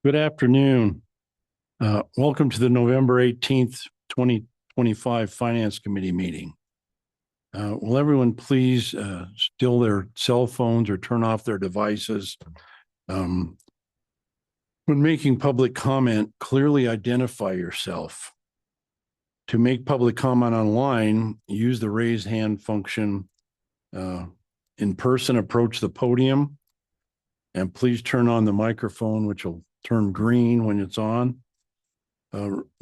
Good afternoon. Welcome to the November 18th, 2025 Finance Committee meeting. Will everyone please still their cell phones or turn off their devices? When making public comment, clearly identify yourself. To make public comment online, use the raise hand function. In person, approach the podium, and please turn on the microphone, which will turn green when it's on.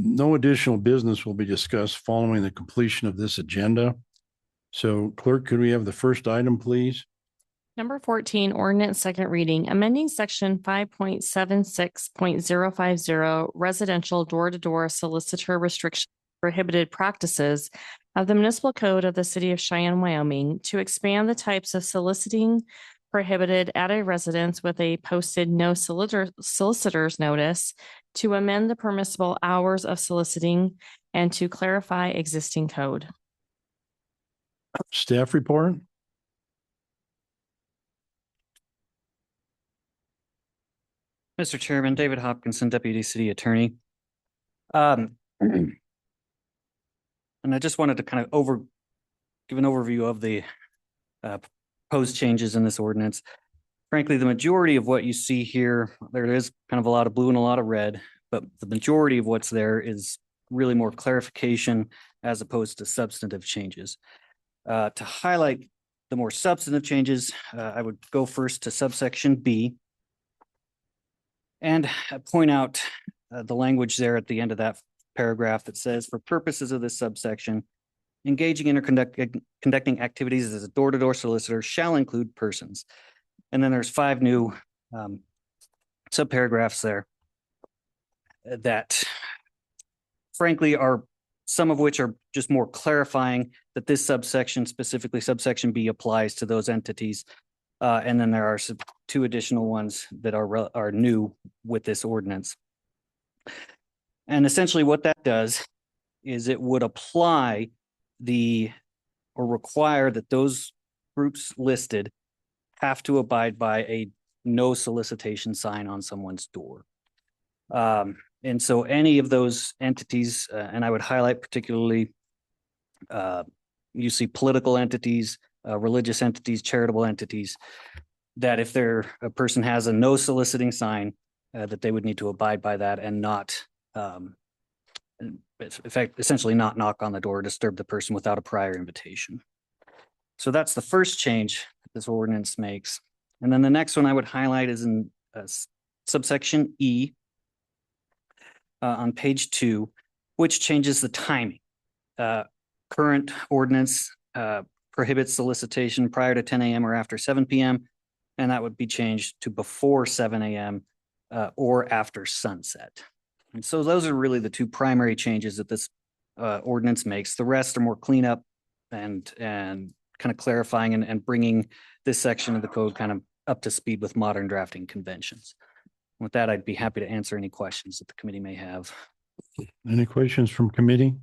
No additional business will be discussed following the completion of this agenda. So, Clerk, could we have the first item, please? Number 14, ordinance second reading, amending section 5.76.050 residential door-to-door solicitor restriction prohibited practices of the municipal code of the city of Cheyenne, Wyoming to expand the types of soliciting prohibited at a residence with a posted no solicitor's notice, to amend the permissible hours of soliciting, and to clarify existing code. Staff report. Mr. Chairman, David Hopkinson, Deputy City Attorney. And I just wanted to kind of give an overview of the proposed changes in this ordinance. Frankly, the majority of what you see here, there is kind of a lot of blue and a lot of red, but the majority of what's there is really more clarification as opposed to substantive changes. To highlight the more substantive changes, I would go first to subsection B and point out the language there at the end of that paragraph that says, for purposes of this subsection, engaging in or conducting activities as a door-to-door solicitor shall include persons. And then there's 5 new subparagraphs there that frankly are some of which are just more clarifying that this subsection, specifically subsection B, applies to those entities. And then there are 2 additional ones that are new with this ordinance. And essentially what that does is it would apply or require that those groups listed have to abide by a no solicitation sign on someone's door. And so any of those entities, and I would highlight particularly, you see political entities, religious entities, charitable entities, that if a person has a no soliciting sign, that they would need to abide by that and not, essentially not knock on the door or disturb the person without a prior invitation. So that's the first change that this ordinance makes. And then the next one I would highlight is in subsection E on page 2, which changes the timing. Current ordinance prohibits solicitation prior to 10 a.m. or after 7 p.m. And that would be changed to before 7 a.m. Or after sunset. And so those are really the 2 primary changes that this ordinance makes. The rest are more cleanup and kind of clarifying and bringing this section of the code kind of up to speed with modern drafting conventions. With that, I'd be happy to answer any questions that the committee may have. Any questions from committee?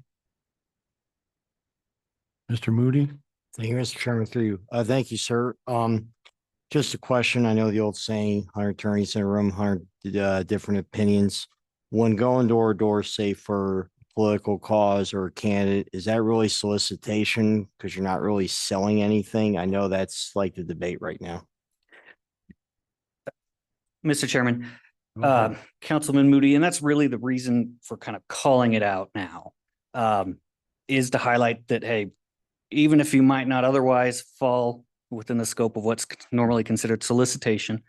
Mr. Moody? Thank you, Mr. Chairman, through you. Thank you, sir. Just a question. I know the old saying, 100 attorneys in a room, 100 different opinions. When going door to door, say for political cause or a candidate, is that really solicitation because you're not really selling anything? I know that's like the debate right now. Mr. Chairman, Councilman Moody, and that's really the reason for kind of calling it out now, is to highlight that, hey, even if you might not otherwise fall within the scope of what's normally considered solicitation,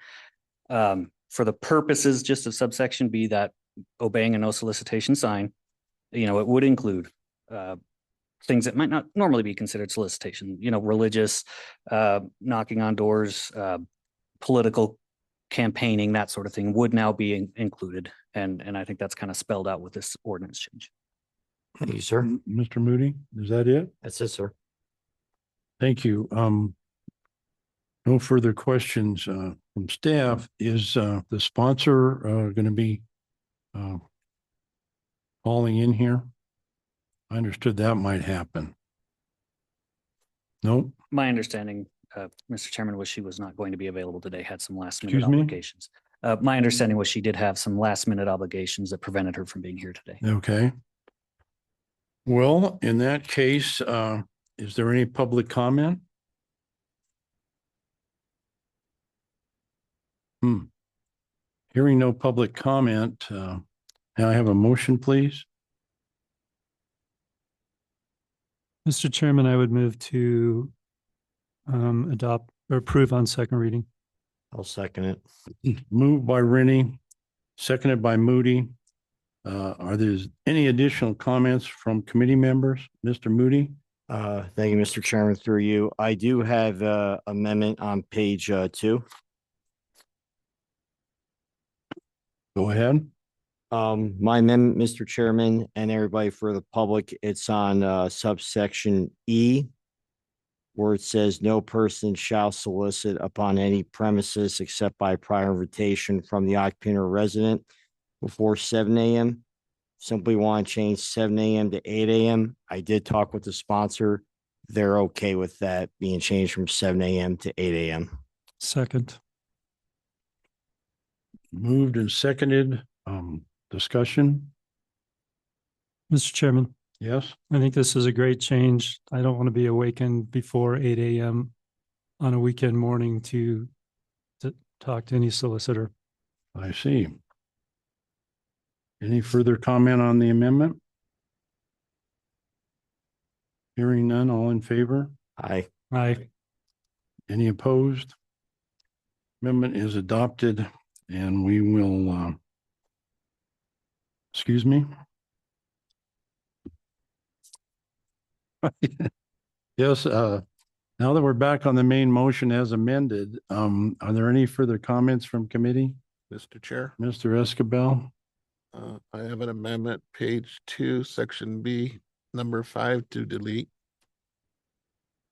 for the purposes just of subsection B, that obeying a no solicitation sign, it would include things that might not normally be considered solicitation, religious, knocking on doors, political campaigning, that sort of thing would now be included. And I think that's kind of spelled out with this ordinance change. Thank you, sir. Mr. Moody, is that it? That's it, sir. Thank you. No further questions from staff. Is the sponsor going to be calling in here? I understood that might happen. No? My understanding, Mr. Chairman, was she was not going to be available today, had some last minute Excuse me? obligations. My understanding was she did have some last minute obligations that prevented her from being here today. Okay. Well, in that case, is there any public comment? Hearing no public comment, may I have a motion, please? Mr. Chairman, I would move to adopt or approve on second reading. I'll second it. Moved by Rennie, seconded by Moody. Are there any additional comments from committee members? Mr. Moody? Thank you, Mr. Chairman, through you. I do have amendment on page 2. Go ahead. My amendment, Mr. Chairman, and everybody for the public, it's on subsection E, where it says no person shall solicit upon any premises except by prior invitation from the occupant or resident before 7 a.m. Simply want to change 7 a.m. to 8 a.m. I did talk with the sponsor. They're okay with that being changed from 7 a.m. to 8 a.m. Second. Moved and seconded. Discussion? Mr. Chairman, Yes? I think this is a great change. I don't want to be awakened before 8 a.m. on a weekend morning to talk to any solicitor. I see. Any further comment on the amendment? Hearing none, all in favor? Aye. Aye. Any opposed? Amendment is adopted and we will, excuse me? Yes, now that we're back on the main motion as amended, are there any further comments from committee? Mr. Chair, Mr. Escabel? I have an amendment, page 2, section B, number 5 to delete.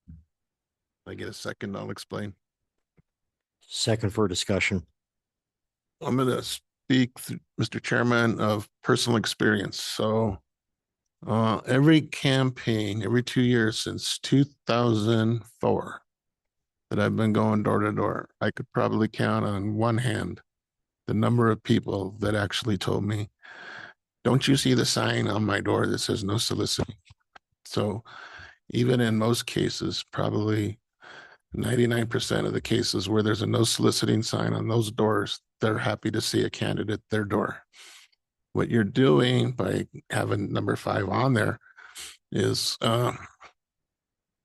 If I get a second, I'll explain. Second for discussion. I'm going to speak, Mr. Chairman, of personal experience. So every campaign, every 2 years since 2004 that I've been going door to door, I could probably count on one hand the number of people that actually told me, don't you see the sign on my door that says no soliciting? So even in most cases, probably 99% of the cases where there's a no soliciting sign on those doors, they're happy to see a candidate at their door. What you're doing by having number 5 on there is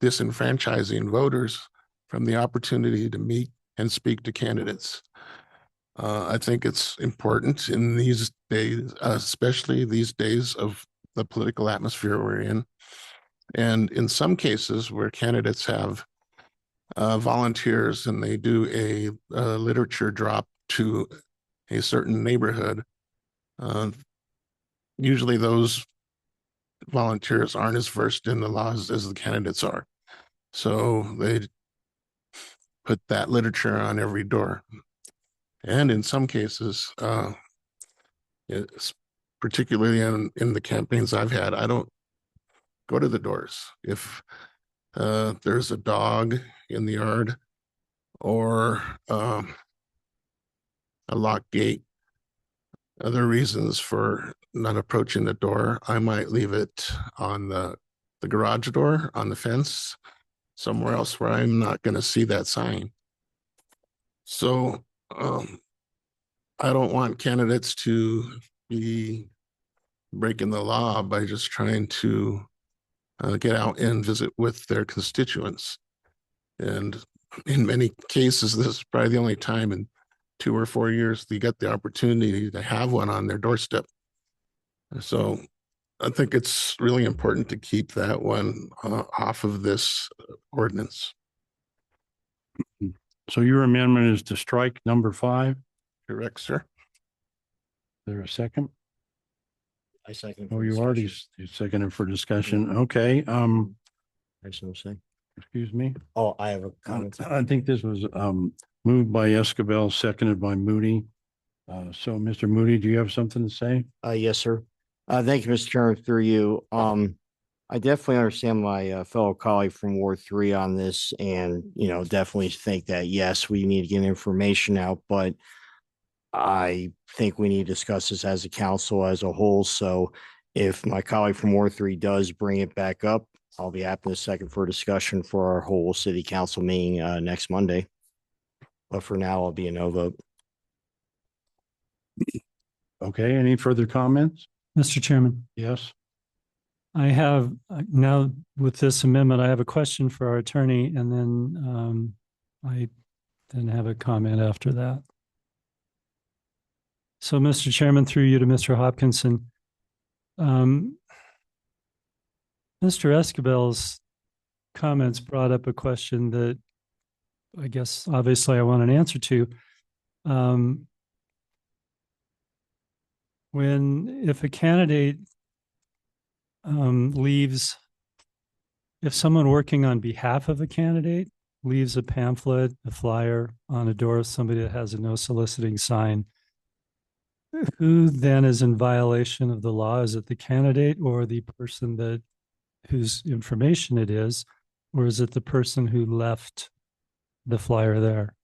disenfranchising voters from the opportunity to meet and speak to candidates. I think it's important in these days, especially these days of the political atmosphere we're in. And in some cases where candidates have volunteers and they do a literature drop to a certain neighborhood, usually those volunteers aren't as versed in the laws as the candidates are. So they put that literature on every door. And in some cases, it's particularly in the campaigns I've had, I don't go to the doors. If there's a dog in the yard or a locked gate, other reasons for not approaching the door, I might leave it on the garage door, on the fence, somewhere else where I'm not going to see that sign. So I don't want candidates to be breaking the law by just trying to get out and visit with their constituents. And in many cases, this is probably the only time in 2 or 4 years they get the opportunity to have one on their doorstep. So I think it's really important to keep that one off of this ordinance. So your amendment is to strike number 5? Correct, sir? Is there a second? I second. Oh, for you already discussion. you seconded for discussion. Okay, There's no say. excuse me. Oh, I have a comment. I think this was moved by Escabel, seconded by Moody. So Mr. Moody, do you have something to say? Yes, sir. Thank you, Mr. Chairman, through you. I definitely understand my fellow colleague from Ward 3 on this and, definitely think that, yes, we need to get information out, but I think we need to discuss this as a council as a whole. So if my colleague from Ward 3 does bring it back up, I'll be happy to second for discussion for our whole city council meeting next Monday. But for now, I'll be a no vote. Okay, any further comments? Mr. Chairman, Yes, I have now with this amendment, I have a question for our attorney and then I then have a comment after that. So, Mr. Chairman, through you to Mr. Hopkinson. Mr. Escabel's comments brought up a question that I guess obviously I want an answer to. If a candidate leaves, if someone working on behalf of a candidate leaves a pamphlet, a flyer on a door of somebody that has a no soliciting sign, who then is in violation of the law? Is it the candidate or the person that whose information it is, or is it the person who left the flyer there?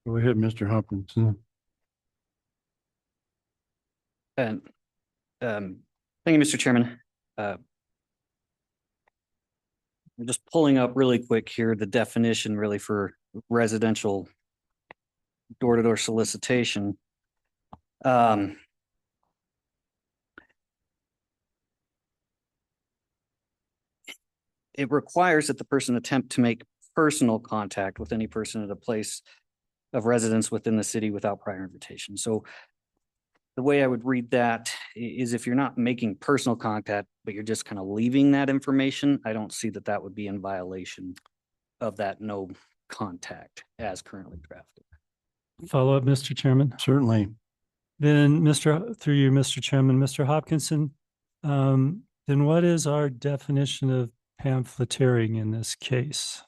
go ahead, Mr. Hopkinson. And thank you, Mr. Chairman. I'm just pulling up really quick here the definition really for residential door-to-door solicitation. It requires that the person attempt to make personal contact with any person at a place of residence within the city without prior invitation. So the way I would read that is if you're not making personal contact, but you're just kind of leaving that information, I don't see that that would be in violation of that no contact as currently drafted. Follow up, Mr. Chairman. Certainly. Then through you, Mr. Chairman, Mr. Hopkinson, then what is our definition of pamphleteering in this case?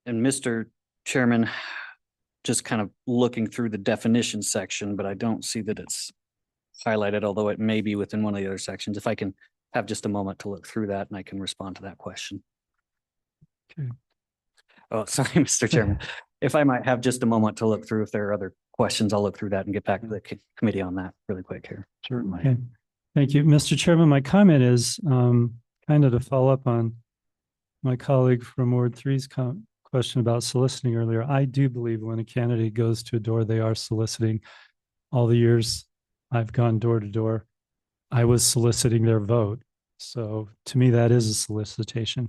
And Mr. Chairman, just kind of looking through the definition section, but I don't see that it's highlighted, although it may be within one of the other sections. If I can have just a moment to look through that and I can respond to that question. Okay. Oh, sorry, Mr. Chairman. If I might have just a moment to look through, if there are other questions, I'll look through that and get back to the committee on that really quick here. Certainly. Okay. Thank you, Mr. Chairman. My comment is kind of to follow up on my colleague from Ward 3's question about soliciting earlier. I do believe when a candidate goes to a door, they are soliciting. All the years I've gone door to door, I was soliciting their vote. So to me, that is a solicitation.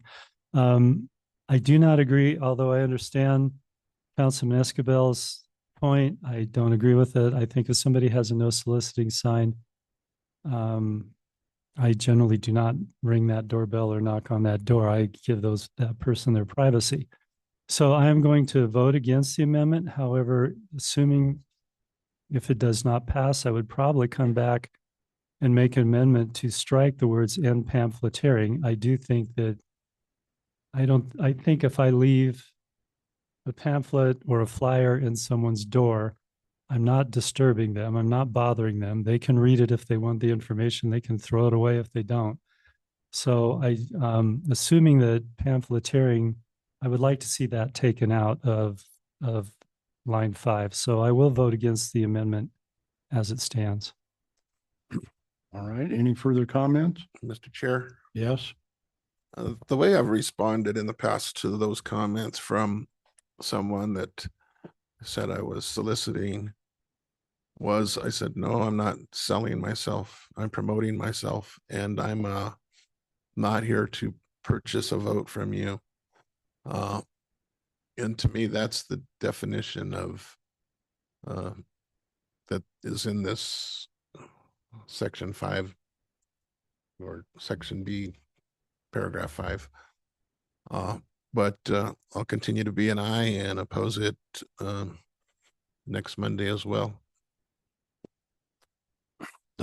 I do not agree, although I understand Councilman Escabel's point. I don't agree with it. I think if somebody has a no soliciting sign, I generally do not ring that doorbell or knock on that door. I give that person their privacy. So I am going to vote against the amendment. However, assuming if it does not pass, I would probably come back and make an amendment to strike the words "and pamphleteering." I do think that I think if I leave a pamphlet or a flyer in someone's door, I'm not disturbing them. I'm not bothering them. They can read it if they want the information. They can throw it away if they don't. So assuming that pamphleteering, I would like to see that taken out of line 5. So I will vote against the amendment as it stands. All right. Any further comments? Mr. Chair, Yes, the way I've responded in the past to those comments from someone that said I was soliciting was I said, no, I'm not selling myself. I'm promoting myself, and I'm not here to purchase a vote from you. And to me, that's the definition of that is in this section 5 or section B, paragraph 5. But I'll continue to be an aye and oppose it next Monday as well.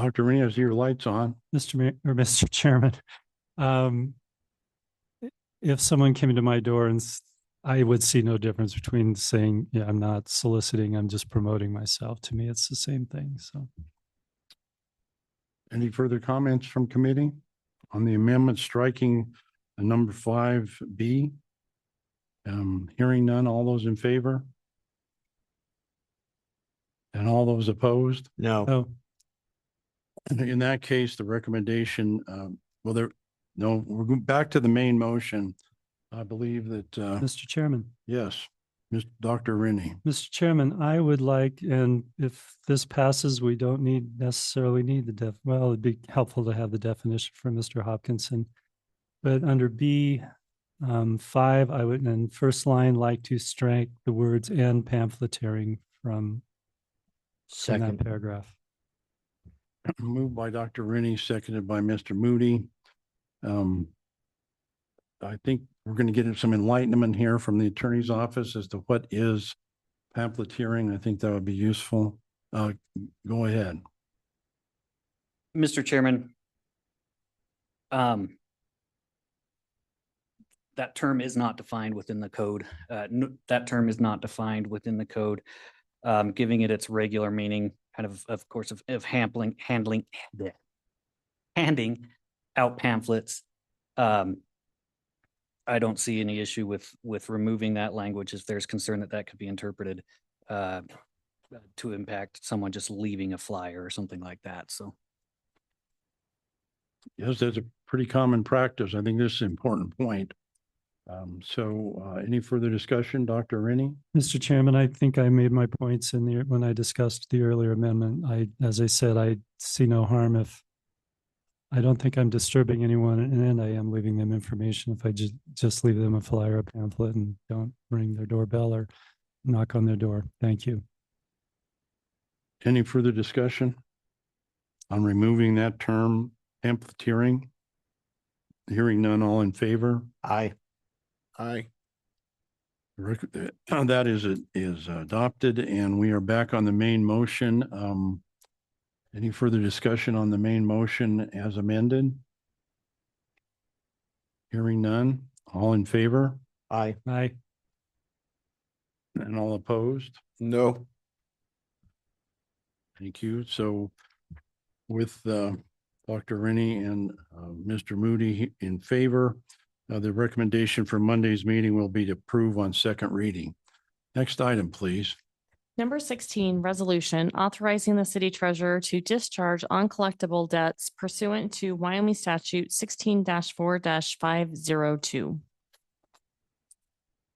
Dr. Rennie, I see your light's on. Mr. Chairman, um, if someone came to my door and I would see no difference between saying, yeah, I'm not soliciting, I'm just promoting myself. To me, it's the same thing. So Any further comments from committee on the amendment striking number 5B? Hearing none, all those in favor? And all those opposed? No, oh, In that case, the recommendation, no, we're going back to the main motion. I believe that, Mr. Chairman. yes, Dr. Rennie. Mr. Chairman, I would like, and if this passes, we don't necessarily need well, it'd be helpful to have the definition from Mr. Hopkinson. But under B 5, I would, in first line, like to strike the words and pamphleteering from that second. paragraph. Moved by Dr. Rennie, seconded by Mr. Moody. I think we're going to get some enlightenment here from the attorney's office as to what is pamphleteering. I think that would be useful. Go ahead. Mr. Chairman. That term is not defined within the code. That term is not defined within the code, giving it its regular meaning, kind of course, of handing out pamphlets. I don't see any issue with removing that language if there's concern that that could be interpreted to impact someone just leaving a flyer or something like that. So. Yes, that's a pretty common practice. I think this is an important point. Any further discussion, Dr. Rennie? Mr. Chairman, I think I made my points in there when I discussed the earlier amendment. As I said, I see no harm if I don't think I'm disturbing anyone, and I am leaving them information if I just leave them a flyer, a pamphlet, and don't ring their doorbell or knock on their door. Thank you. Any further discussion on removing that term, pamphleteering? Hearing none, all in favor? Aye. Aye. That is adopted, and we are back on the main motion. Any further discussion on the main motion as amended? Hearing none, all in favor Aye. Aye. and all opposed? No. Thank you. So with Dr. Rennie and Mr. Moody in favor, the recommendation for Monday's meeting will be to approve on second reading. Next item, please. Number 16, resolution authorizing the city treasurer to discharge uncollectible debts pursuant to Wyoming statute 16-4-502.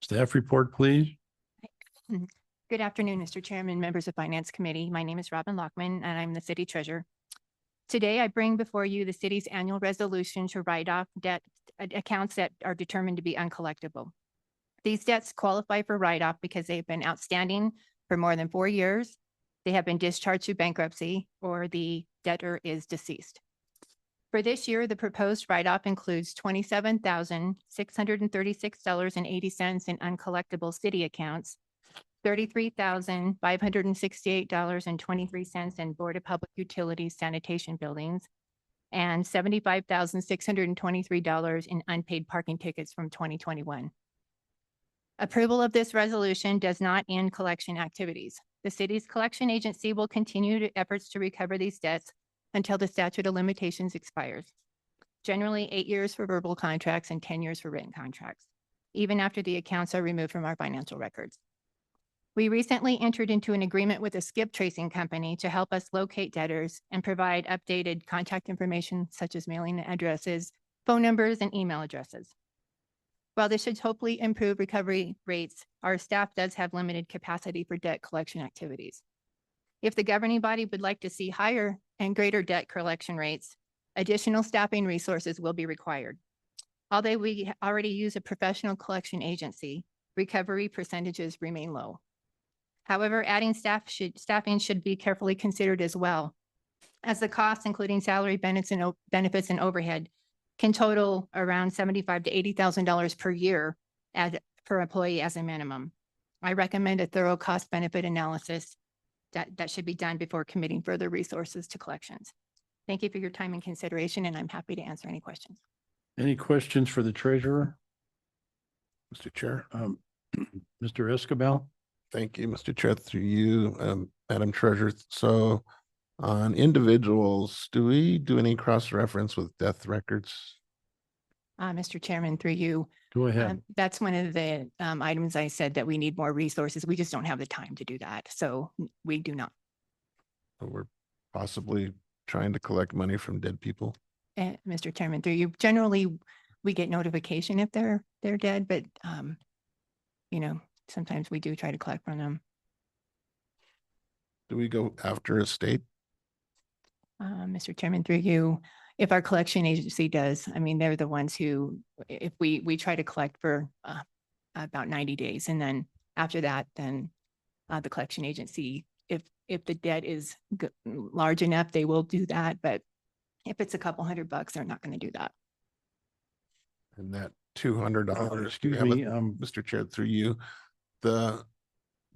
Staff report, please. Good afternoon, Mr. Chairman, members of Finance Committee. My name is Robin Lockman, and I'm the city treasurer. Today, I bring before you the city's annual resolution to write off debt accounts that are determined to be uncollectible. These debts qualify for write-off because they've been outstanding for more than 4 years, they have been discharged through bankruptcy, or the debtor is deceased. For this year, the proposed write-off includes $27,636.80 in uncollectible city accounts, $33,568.23 in Board of Public Utilities sanitation buildings, and $75,623 in unpaid parking tickets from 2021. Approval of this resolution does not end collection activities. The city's collection agency will continue efforts to recover these debts until the statute of limitations expires. Generally 8 years for verbal contracts and 10 years for written contracts, even after the accounts are removed from our financial records. We recently entered into an agreement with a skip tracing company to help us locate debtors and provide updated contact information such as mailing addresses, phone numbers, and email addresses. While this should hopefully improve recovery rates, our staff does have limited capacity for debt collection activities. If the governing body would like to see higher and greater debt collection rates, additional staffing resources will be required. Although we already use a professional collection agency, recovery percentages remain low. However, adding staffing should be carefully considered as well, as the costs, including salary, benefits, and overhead, can total around $75,000 to $80,000 per year per employee as a minimum. I recommend a thorough cost benefit analysis that should be done before committing further resources to collections. Thank you for your time and consideration, and I'm happy to answer any questions. Any questions for the treasurer? Mr. Chair. Mr. Escabel? Thank you, Mr. Chair, through you, Madam Treasurer. So on individuals, do we do any cross-reference with death records? Mr. Chairman, through you, Go ahead. that's one of the items I said that we need more resources. We just don't have the time to do that. So we do not. We're possibly trying to collect money from dead people. Mr. Chairman, through you, generally, we get notification if they're dead, but you know, sometimes we do try to collect from them. Do we go after a state? Mr. Chairman, through you, if our collection agency does, I mean, they're the ones who, if we try to collect for about 90 days, and then after that, then the collection agency, if the debt is large enough, they will do that. But if it's a couple $100, they're not going to do that. And that $200, do you Excuse have me, Mr. Chair, through you, the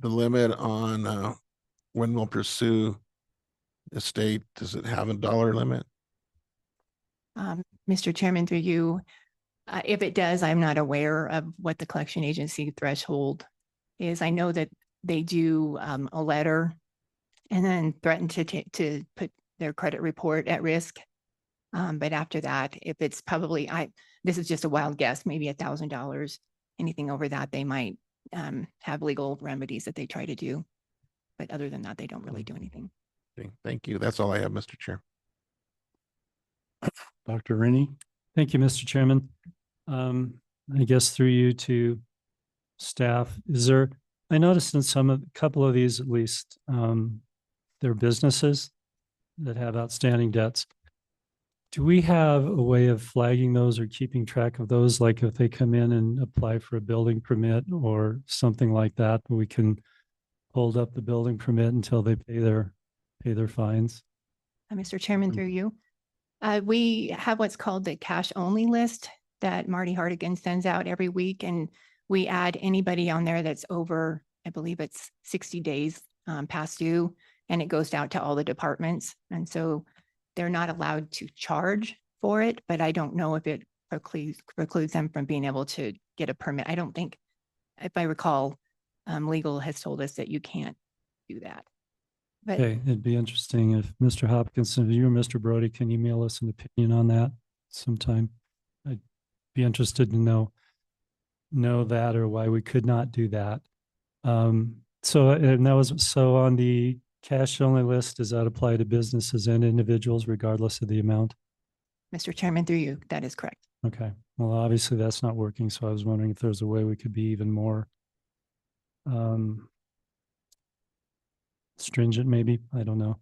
limit on when we'll pursue estate, does it have a dollar limit? Mr. Chairman, through you, if it does, I'm not aware of what the collection agency threshold is. I know that they do a letter and then threaten to put their credit report at risk. But after that, if it's probably, this is just a wild guess, maybe $1,000, anything over that, they might have legal remedies that they try to do. But other than that, they don't really do anything. Okay, thank you. That's all I have, Mr. Chair. Dr. Rennie? Thank you, Mr. Chairman. I guess through you to staff, I noticed in a couple of these at least, they're businesses that have outstanding debts. Do we have a way of flagging those or keeping track of those? Like if they come in and apply for a building permit or something like that, we can hold up the building permit until they pay their fines? Mr. Chairman, through you, we have what's called the cash only list that Marty Hartigan sends out every week. And we add anybody on there that's over, I believe it's 60 days past due, and it goes out to all the departments. And so they're not allowed to charge for it, but I don't know if it precludes them from being able to get a permit. I don't think, if I recall, legal has told us that you can't do that. But Okay, it'd be interesting if Mr. Hopkinson, if you or Mr. Brody can email us an opinion on that sometime. I'd be interested to know that or why we could not do that. So on the cash only list, does that apply to businesses and individuals regardless of the amount? Mr. Chairman, through you, that is correct. Okay, well, obviously that's not working. So I was wondering if there's a way we could be even more stringent, maybe, I don't know.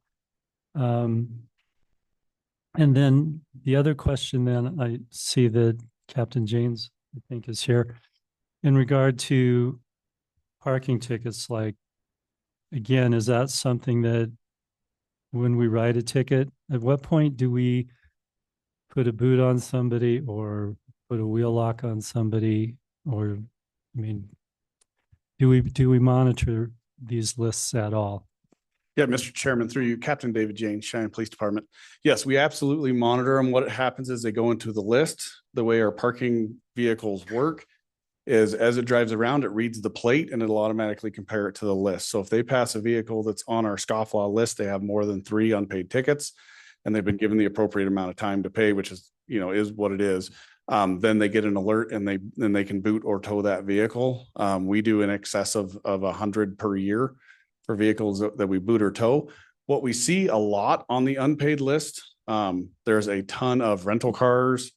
And then the other question then, I see that Captain James, I think, is here. In regard to parking tickets, like, again, is that something that when we write a ticket, at what point do we put a boot on somebody or put a wheel lock on somebody? Or, I mean, do we monitor these lists at all? Yeah, Mr. Chairman, through you, Captain David Jane, Cheyenne Police Department. Yes, we absolutely monitor them. What happens is they go into the list. The way our parking vehicles work is as it drives around, it reads the plate and it'll automatically compare it to the list. So if they pass a vehicle that's on our scofflaw list, they have more than 3 unpaid tickets and they've been given the appropriate amount of time to pay, which is, is what it is. Then they get an alert and then they can boot or tow that vehicle. We do in excess of 100 per year for vehicles that we boot or tow. What we see a lot on the unpaid list, there's a ton of rental cars.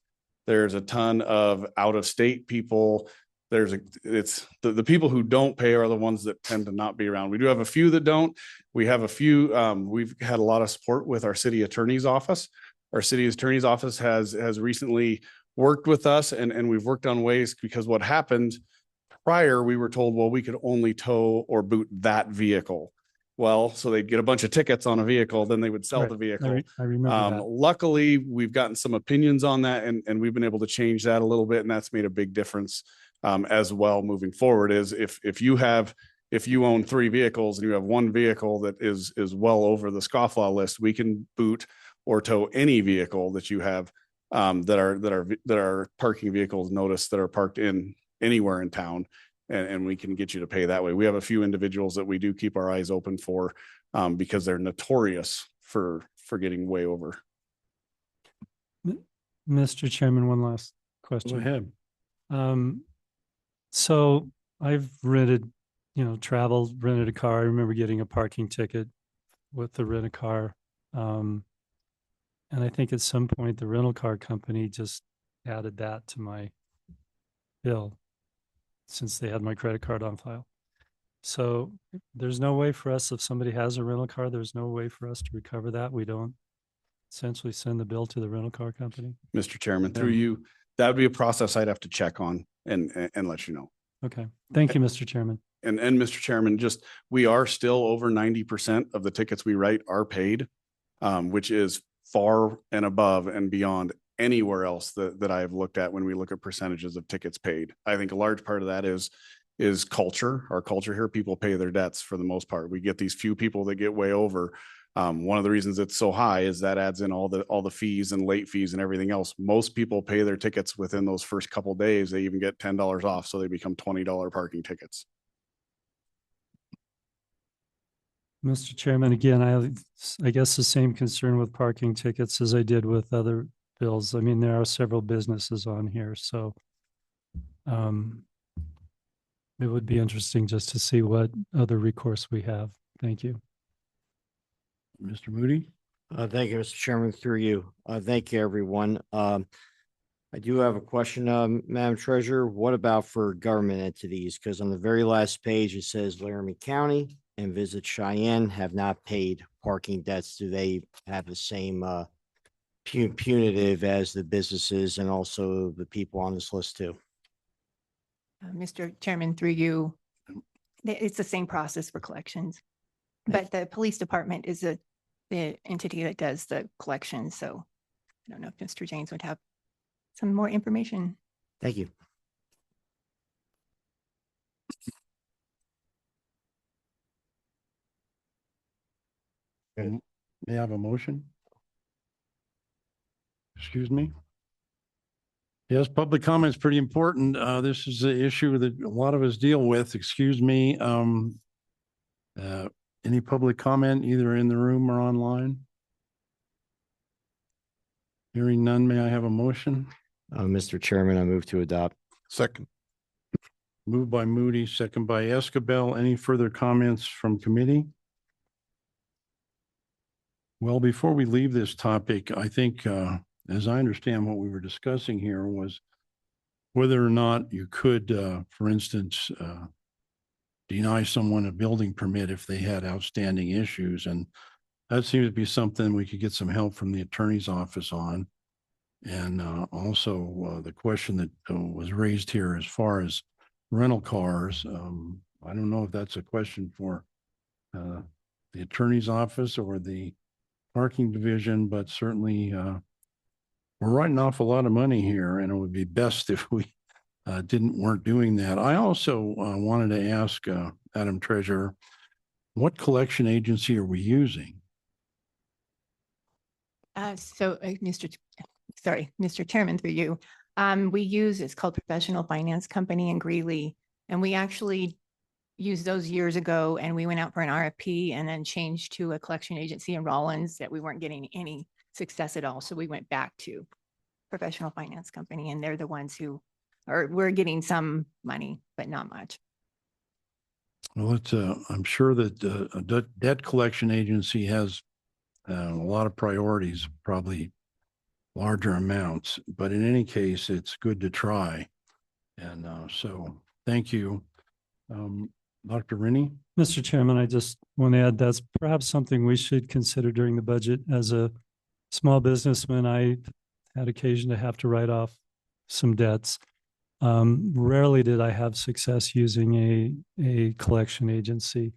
There's a ton of out-of-state people. It's the people who don't pay are the ones that tend to not be around. We do have a few that don't. We have a few, we've had a lot of support with our city attorney's office. Our city attorney's office has recently worked with us and we've worked on ways, because what happened prior, we were told, well, we could only tow or boot that vehicle. Well, so they'd get a bunch of tickets on a vehicle, then they would sell Right. the vehicle. I remember that. Luckily, we've gotten some opinions on that and we've been able to change that a little bit. And that's made a big difference as well moving forward. Is if you own 3 vehicles and you have one vehicle that is well over the scofflaw list, we can boot or tow any vehicle that you have that are parking vehicles notice that are parked in anywhere in town. And we can get you to pay that way. We have a few individuals that we do keep our eyes open for because they're notorious for getting way over. Mr. Chairman, one last Go question. ahead. So I've traveled, rented a car. I remember getting a parking ticket with the rent a car. And I think at some point the rental car company just added that to my bill since they had my credit card on file. So there's no way for us, if somebody has a rental car, there's no way for us to recover that. We don't essentially send the bill to the rental car company. Mr. Chairman, through you, that would be a process I'd have to check on and let you know. Okay. Thank you, Mr. Chairman. And Mr. Chairman, we are still over 90% of the tickets we write are paid, which is far and above and beyond anywhere else that I have looked at when we look at percentages of tickets paid. I think a large part of that is culture. Our culture here, people pay their debts for the most part. We get these few people that get way over. One of the reasons it's so high is that adds in all the fees and late fees and everything else. Most people pay their tickets within those first couple days. They even get $10 off, so they become $20 parking tickets. Mr. Chairman, again, I guess the same concern with parking tickets as I did with other bills. I mean, there are several businesses on here, so it would be interesting just to see what other recourse we have. Thank you. Mr. Moody? Thank you, Mr. Chairman, through you. Thank you, everyone. I do have a question, Madam Treasurer. What about for government entities? Because on the very last page, it says Laramie County and Visit Cheyenne have not paid parking debts. Do they have the same punitive as the businesses and also the people on this list too? Mr. Chairman, through you, it's the same process for collections. But the police department is the entity that does the collection. So I don't know if Mr. James would have some more information. Thank you. May I have a motion? Excuse me? Yes, public comment is pretty important. This is an issue that a lot of us deal with. Excuse me. Any public comment either in the room or online? Hearing none, may I have a motion? Mr. Chairman, I move to adopt. Second. Moved by Moody, second by Escabel. Any further comments from committee? Well, before we leave this topic, I think, as I understand what we were discussing here was whether or not you could, for instance, deny someone a building permit if they had outstanding issues. And that seems to be something we could get some help from the attorney's office on. And also the question that was raised here as far as rental cars. I don't know if that's a question for the attorney's office or the parking division, but certainly we're writing off a lot of money here, and it would be best if we weren't doing that. I also wanted to ask Madam Treasurer, what collection agency are we using? Mr. Chairman, through you, it's called Professional Finance Company in Greeley. And we actually used those years ago, and we went out for an RFP and then changed to a collection agency in Rollins that we weren't getting any success at all. So we went back to Professional Finance Company, and they're the ones we're getting some money, but not much. Well, I'm sure that a debt collection agency has a lot of priorities, probably larger amounts, but in any case, it's good to try. And so thank you. Dr. Rennie? Mr. Chairman, I just want to add that's perhaps something we should consider during the budget. As a small businessman, I had occasion to have to write off some debts. Rarely did I have success using a collection agency.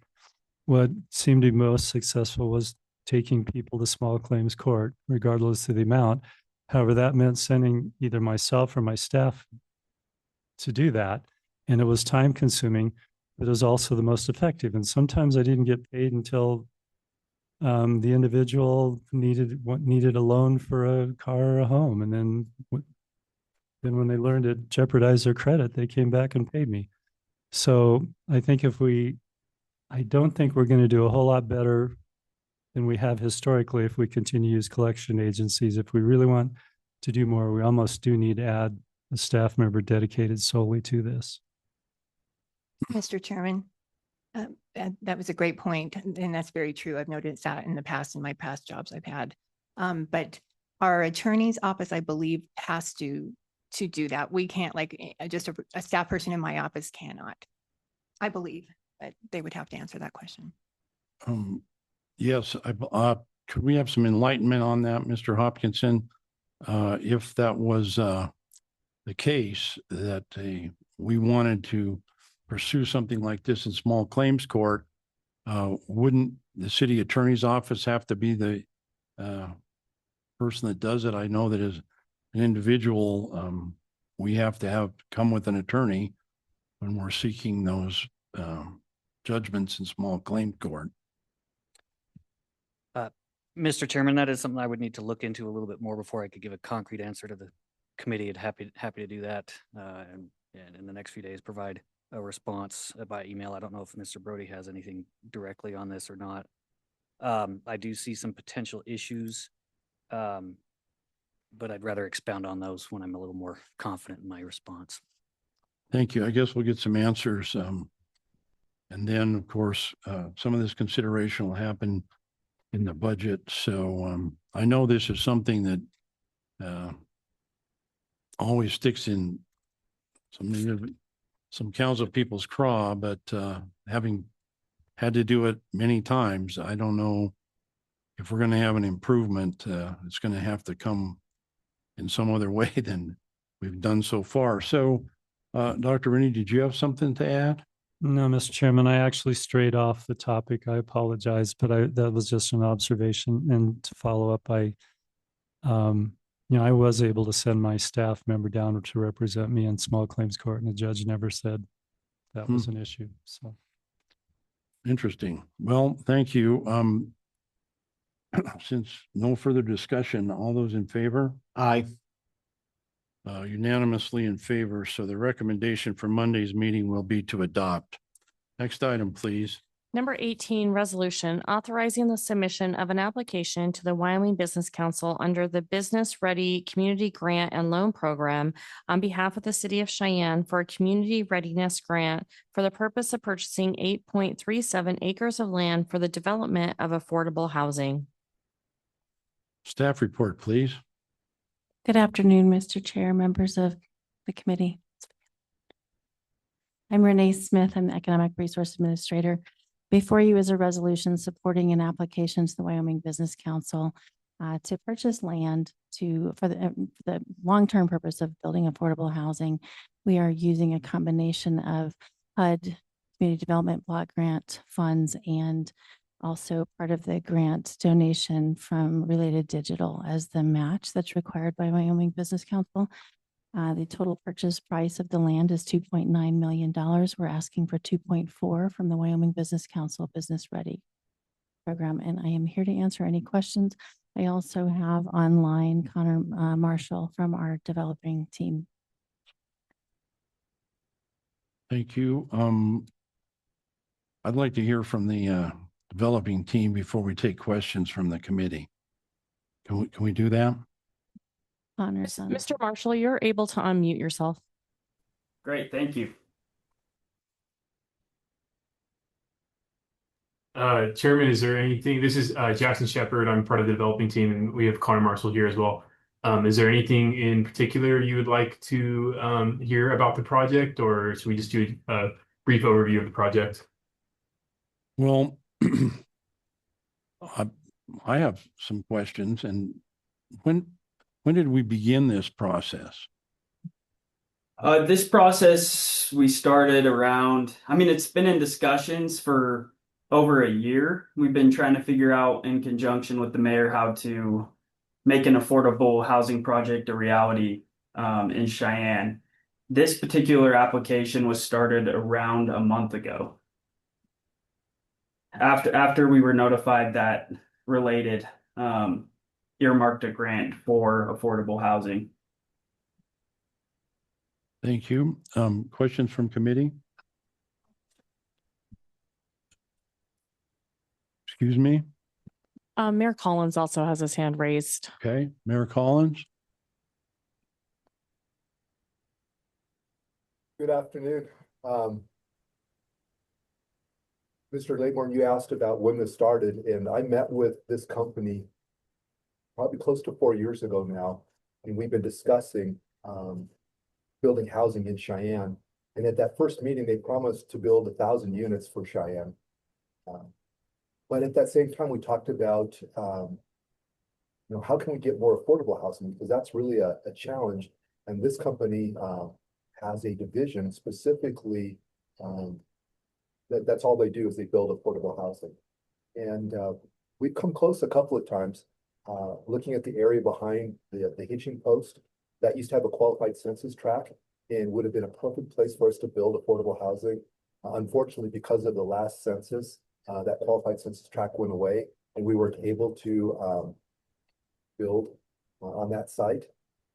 What seemed to be most successful was taking people to small claims court, regardless of the amount. However, that meant sending either myself or my staff to do that. And it was time consuming, but it was also the most effective. And sometimes I didn't get paid until The individual needed a loan for a car or a home, and then when they learned it jeopardized their credit, they came back and paid me. So I think I don't think we're going to do a whole lot better than we have historically if we continue to use collection agencies. If we really want to do more, we almost do need to add a staff member dedicated solely to this. Mr. Chairman, that was a great point, and that's very true. I've noticed that in the past, in my past jobs I've had. But our attorney's office, I believe, has to do that. We can't, like, just a staff person in my office cannot, I believe, but they would have to answer that question. Yes, could we have some enlightenment on that, Mr. Hopkinson? If that was the case, that we wanted to pursue something like this in small claims court, wouldn't the city attorney's office have to be the person that does it? I know that as an individual, we have to come with an attorney when we're seeking those judgments in small claim court. Mr. Chairman, that is something I would need to look into a little bit more before I could give a concrete answer to the committee. I'd happy to do that, and in the next few days provide a response by email. I don't know if Mr. Brody has anything directly on this or not. I do see some potential issues, but I'd rather expound on those when I'm a little more confident in my response. Thank you. I guess we'll get some answers. And then, of course, some of this consideration will happen in the budget. So I know this is something that always sticks in some council people's craw, but having had to do it many times, I don't know if we're going to have an improvement. It's going to have to come in some other way than we've done so far. So, Dr. Rennie, did you have something to add? No, Mr. Chairman, I actually strayed off the topic. I apologize, but that was just an observation. And to follow up, I was able to send my staff member down to represent me in small claims court, and the judge never said that was an issue. So interesting. Well, thank you. Since no further discussion, all those in favor? Aye. Unanimously in favor. So the recommendation for Monday's meeting will be to adopt. Next item, please. Number 18, resolution authorizing the submission of an application to the Wyoming Business Council under the Business Ready Community Grant and Loan Program on behalf of the city of Cheyenne for a community readiness grant for the purpose of purchasing 8.37 acres of land for the development of affordable housing. Staff report, please. Good afternoon, Mr. Chair, members of the committee. I'm Renee Smith. I'm the Economic Resource Administrator. Before you is a resolution supporting an application to the Wyoming Business Council to purchase land for the long-term purpose of building affordable housing. We are using a combination of HUD, Community Development Block Grant funds, and also part of the grant donation from Related Digital as the match that's required by Wyoming Business Council. The total purchase price of the land is $2.9 million. We're asking for 2.4 from the Wyoming Business Council Business Ready program, and I am here to answer any questions. I also have online Connor Marshall from our developing team. Thank you. I'd like to hear from the developing team before we take questions from the committee. Can we do that? Connor's on. Mr. Marshall, you're able to unmute yourself. Great, thank you. Chairman, is there anything, this is Jackson Shepard, I'm part of the developing team, and we have Connor Marshall here as well. Is there anything in particular you would like to hear about the project, or should we just do a brief overview of the project? Well, I have some questions. And when did we begin this process? This process, we started around, it's been in discussions for over a year. We've been trying to figure out in conjunction with the mayor how to make an affordable housing project a reality in Cheyenne. This particular application was started around a month ago. After we were notified that related earmarked a grant for affordable housing. Thank you. Questions from committee? Excuse me. Mayor Collins also has his hand raised. Okay, Mayor Collins. Good afternoon. Mr. Laybourne, you asked about when this started, and I met with this company probably close to 4 years ago now, and we've been discussing building housing in Cheyenne. And at that first meeting, they promised to build 1,000 units for Cheyenne. But at that same time, we talked about how can we get more affordable housing, because that's really a challenge. And this company has a division specifically that's all they do is they build affordable housing. And we've come close a couple of times looking at the area behind the hitching post that used to have a qualified census tract and would have been a perfect place for us to build affordable housing. Unfortunately, because of the last census, that qualified census tract went away and we weren't able to build on that site.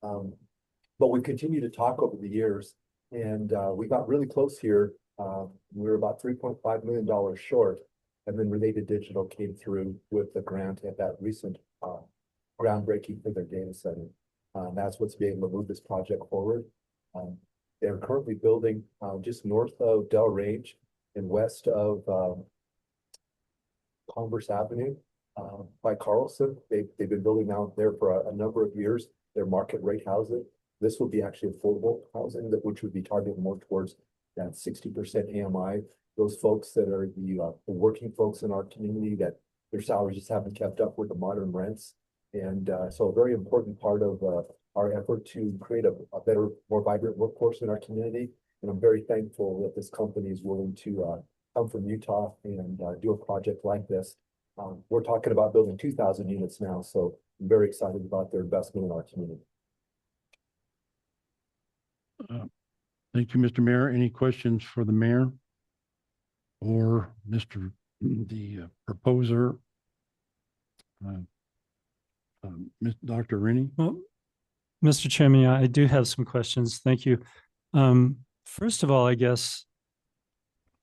But we continued to talk over the years, and we got really close here. We were about $3.5 million short, and then Related Digital came through with the grant at that recent groundbreaking for their data center. That's what's being able to move this project forward. They're currently building just north of Del Range and west of Converse Avenue by Carlson. They've been building out there for a number of years. They're market rate housing. This will be actually affordable housing, which would be targeted more towards that 60% AMI. Those folks that are the working folks in our community that their salaries just haven't kept up with the modern rents. And so a very important part of our effort to create a better, more vibrant workforce in our community. And I'm very thankful that this company is willing to come from Utah and do a project like this. We're talking about building 2,000 units now, so I'm very excited about their investment in our community. Thank you, Mr. Mayor. Any questions for the mayor or the proposer? Dr. Rennie? Well, Mr. Chairman, I do have some questions. Thank you. First of all, I guess,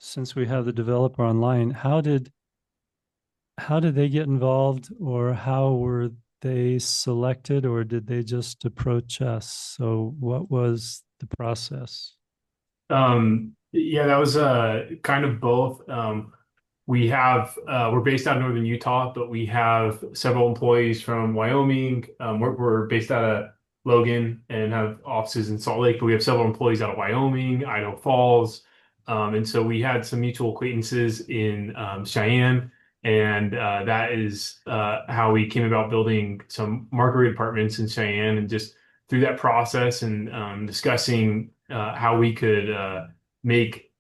since we have the developer online, how did they get involved, or how were they selected, or did they just approach us? So what was the process? Yeah, that was kind of both. We're based out of Northern Utah, but we have several employees from Wyoming. We're based out of Logan and have offices in Salt Lake, but we have several employees out of Wyoming, Idaho Falls. And so we had some mutual acquaintances in Cheyenne, and that is how we came about building some market rate apartments in Cheyenne. And just through that process and discussing how we could make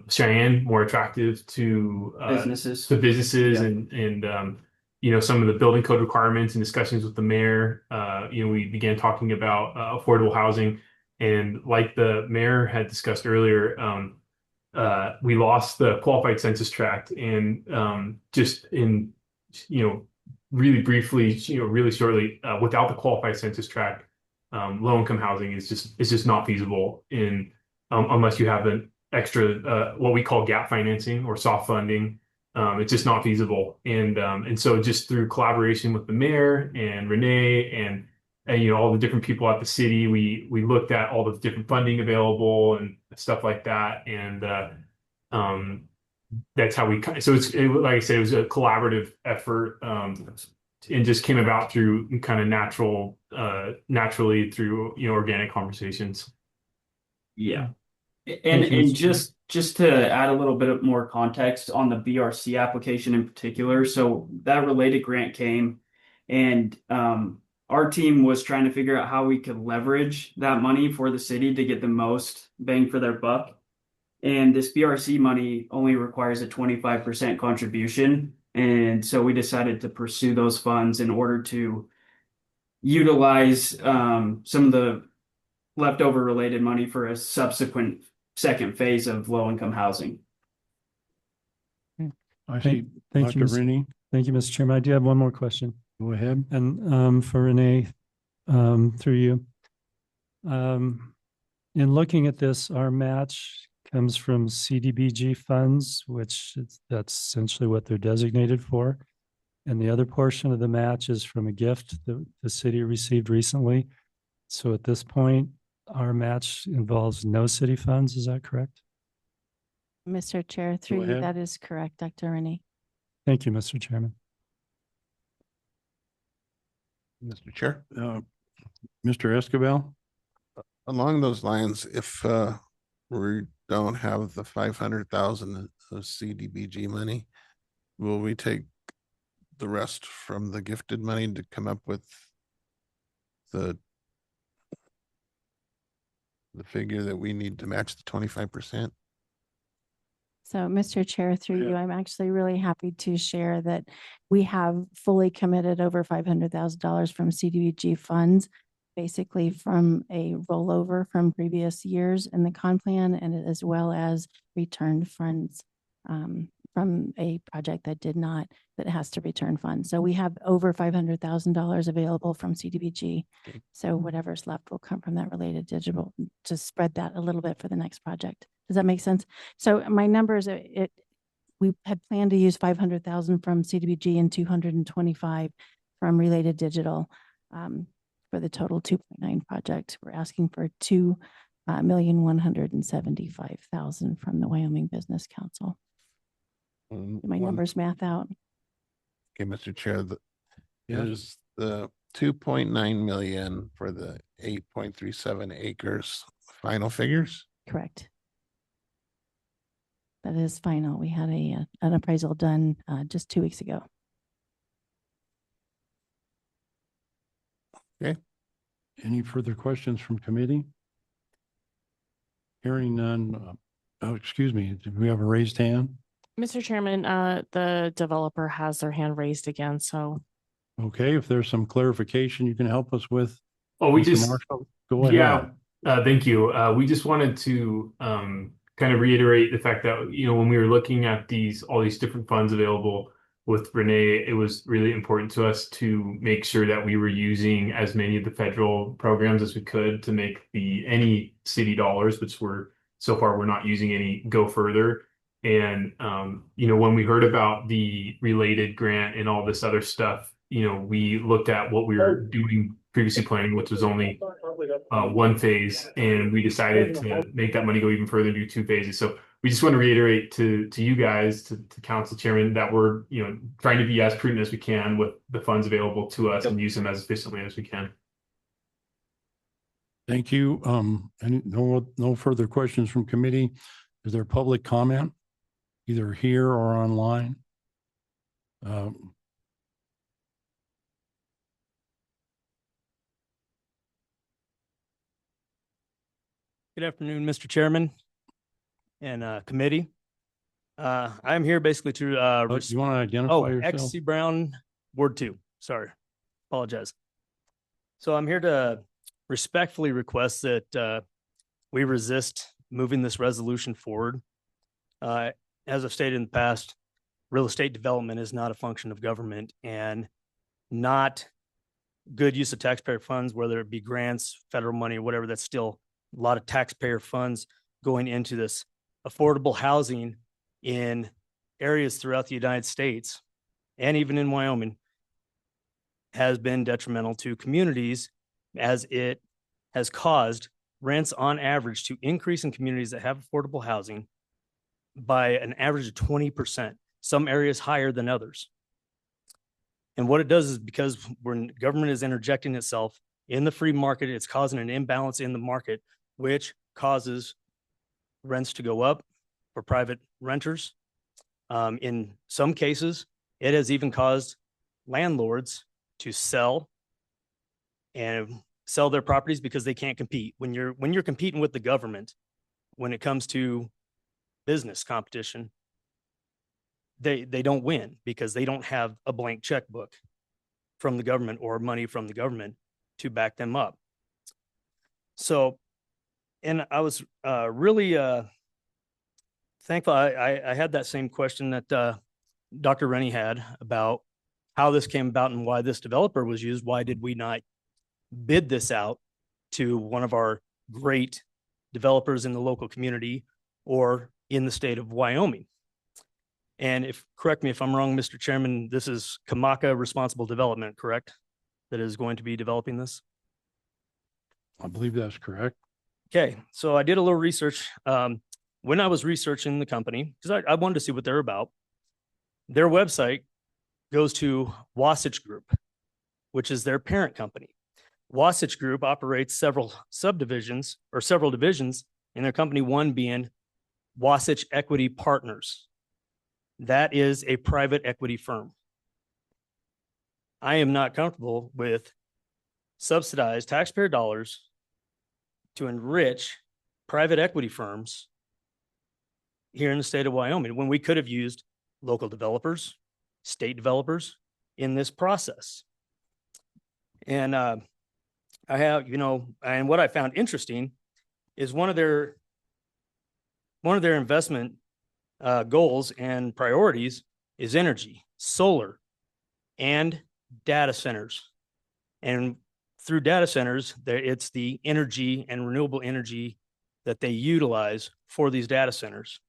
Cheyenne more attractive to Businesses. businesses, Yeah. and some of the building code requirements and discussions with the mayor. We began talking about affordable housing, and like the mayor had discussed earlier, we lost the qualified census tract, and just in really briefly, really shortly, without the qualified census tract, low income housing is just not feasible in unless you have an extra what we call gap financing or soft funding. It's just not feasible, and so just through collaboration with the mayor and Renee and all the different people at the city, we looked at all the different funding available and stuff like that, and that's how we like I said, it was a collaborative effort, and just came about through kind of naturally through organic conversations. Yeah. Thank And you, Mr. just to add a little bit more context on the BRC application in particular. So that related grant came, and our team was trying to figure out how we could leverage that money for the city to get the most bang for their buck. And this BRC money only requires a 25% contribution. And so we decided to pursue those funds in order to utilize some of the leftover related money for a subsequent second phase of low income housing. I see Thank you, Dr. Mr. Rennie. Thank you, Mr. Chairman. I do have one more question. Go ahead. And for Renee, through you. In looking at this, our match comes from CDBG funds, that's essentially what they're designated for. And the other portion of the match is from a gift that the city received recently. So at this point, our match involves no city funds. Is that correct? Mr. Chair, through you, ahead. that is correct, Dr. Renee. Thank you, Mr. Chairman. Mr. Chair, Mr. Escabel? along those lines, if we don't have the 500,000 of CDBG money, will we take the rest from the gifted money to come up with the figure that we need to match the 25%? So, Mr. Chair, through Yeah. you, I'm actually really happy to share that we have fully committed over $500,000 from CDBG funds, basically from a rollover from previous years in the con plan, and as well as returned funds from a project that has to return funds. So we have over $500,000 available from CDBG. So whatever's left will come from that related digital, to spread that a little bit for the next project. Does that make sense? So my numbers, we had planned to use 500,000 from CDBG and 225 from related digital for the total 2.9 project. We're asking for $2,175,000 from the Wyoming Business Council. My numbers math out. Okay, Mr. Chair, Yeah. there's the 2.9 million for the 8.37 acres final figures. Correct. That is final. We had an appraisal done just 2 weeks ago. Any further questions from committee? Hearing none. Oh, excuse me. Did we have a raised hand? Mr. Chairman, the developer has their hand raised again, so. Okay, if there's some clarification you can help us with. Oh, we Mr. just, Marshall, go ahead. yeah, thank you. We just wanted to kind of reiterate the fact that, when we were looking at all these different funds available with Renee, it was really important to us to make sure that we were using as many of the federal programs as we could to make any city dollars, which so far we're not using any, go further. And, when we heard about the related grant and all this other stuff, we looked at what we were doing previously planning, which was only one phase, and we decided to make that money go even further and do 2 phases. So we just want to reiterate to you guys, to Council Chairman, that we're, trying to be as prudent as we can with the funds available to us and use them as efficiently as we can. Thank you. And no further questions from committee. Is there public comment, either here or online? Good afternoon, Mr. Chairman and committee. I'm here basically to You want to identify yourself? XC Brown, Ward 2. Sorry, apologize. So I'm here to respectfully request that we resist moving this resolution forward. As I've stated in the past, real estate development is not a function of government and not good use of taxpayer funds, whether it be grants, federal money, or whatever. That's still a lot of taxpayer funds going into this affordable housing in areas throughout the United States and even in Wyoming has been detrimental to communities, as it has caused rents on average to increase in communities that have affordable housing by an average of 20%, some areas higher than others. And what it does is, because when government is interjecting itself in the free market, it's causing an imbalance in the market, which causes rents to go up for private renters. In some cases, it has even caused landlords to sell their properties because they can't compete. When you're competing with the government, when it comes to business competition, they don't win because they don't have a blank checkbook from the government or money from the government to back them up. So, and I was really thankful. I had that same question that Dr. Rennie had about how this came about and why this developer was used. Why did we not bid this out to one of our great developers in the local community or in the state of Wyoming? And correct me if I'm wrong, Mr. Chairman, this is Kamaka Responsible Development, correct? That is going to be developing this? I believe that's correct. Okay, so I did a little research. When I was researching the company, because I wanted to see what they're about, their website goes to Wasatch Group, which is their parent company. Wasatch Group operates several subdivisions or several divisions in their company, one being Wasatch Equity Partners. That is a private equity firm. I am not comfortable with subsidized taxpayer dollars to enrich private equity firms here in the state of Wyoming when we could have used local developers, state developers in this process. And I have, and what I found interesting is one of their investment goals and priorities is energy, solar, and data centers. And through data centers, it's the energy and renewable energy that they utilize for these data centers,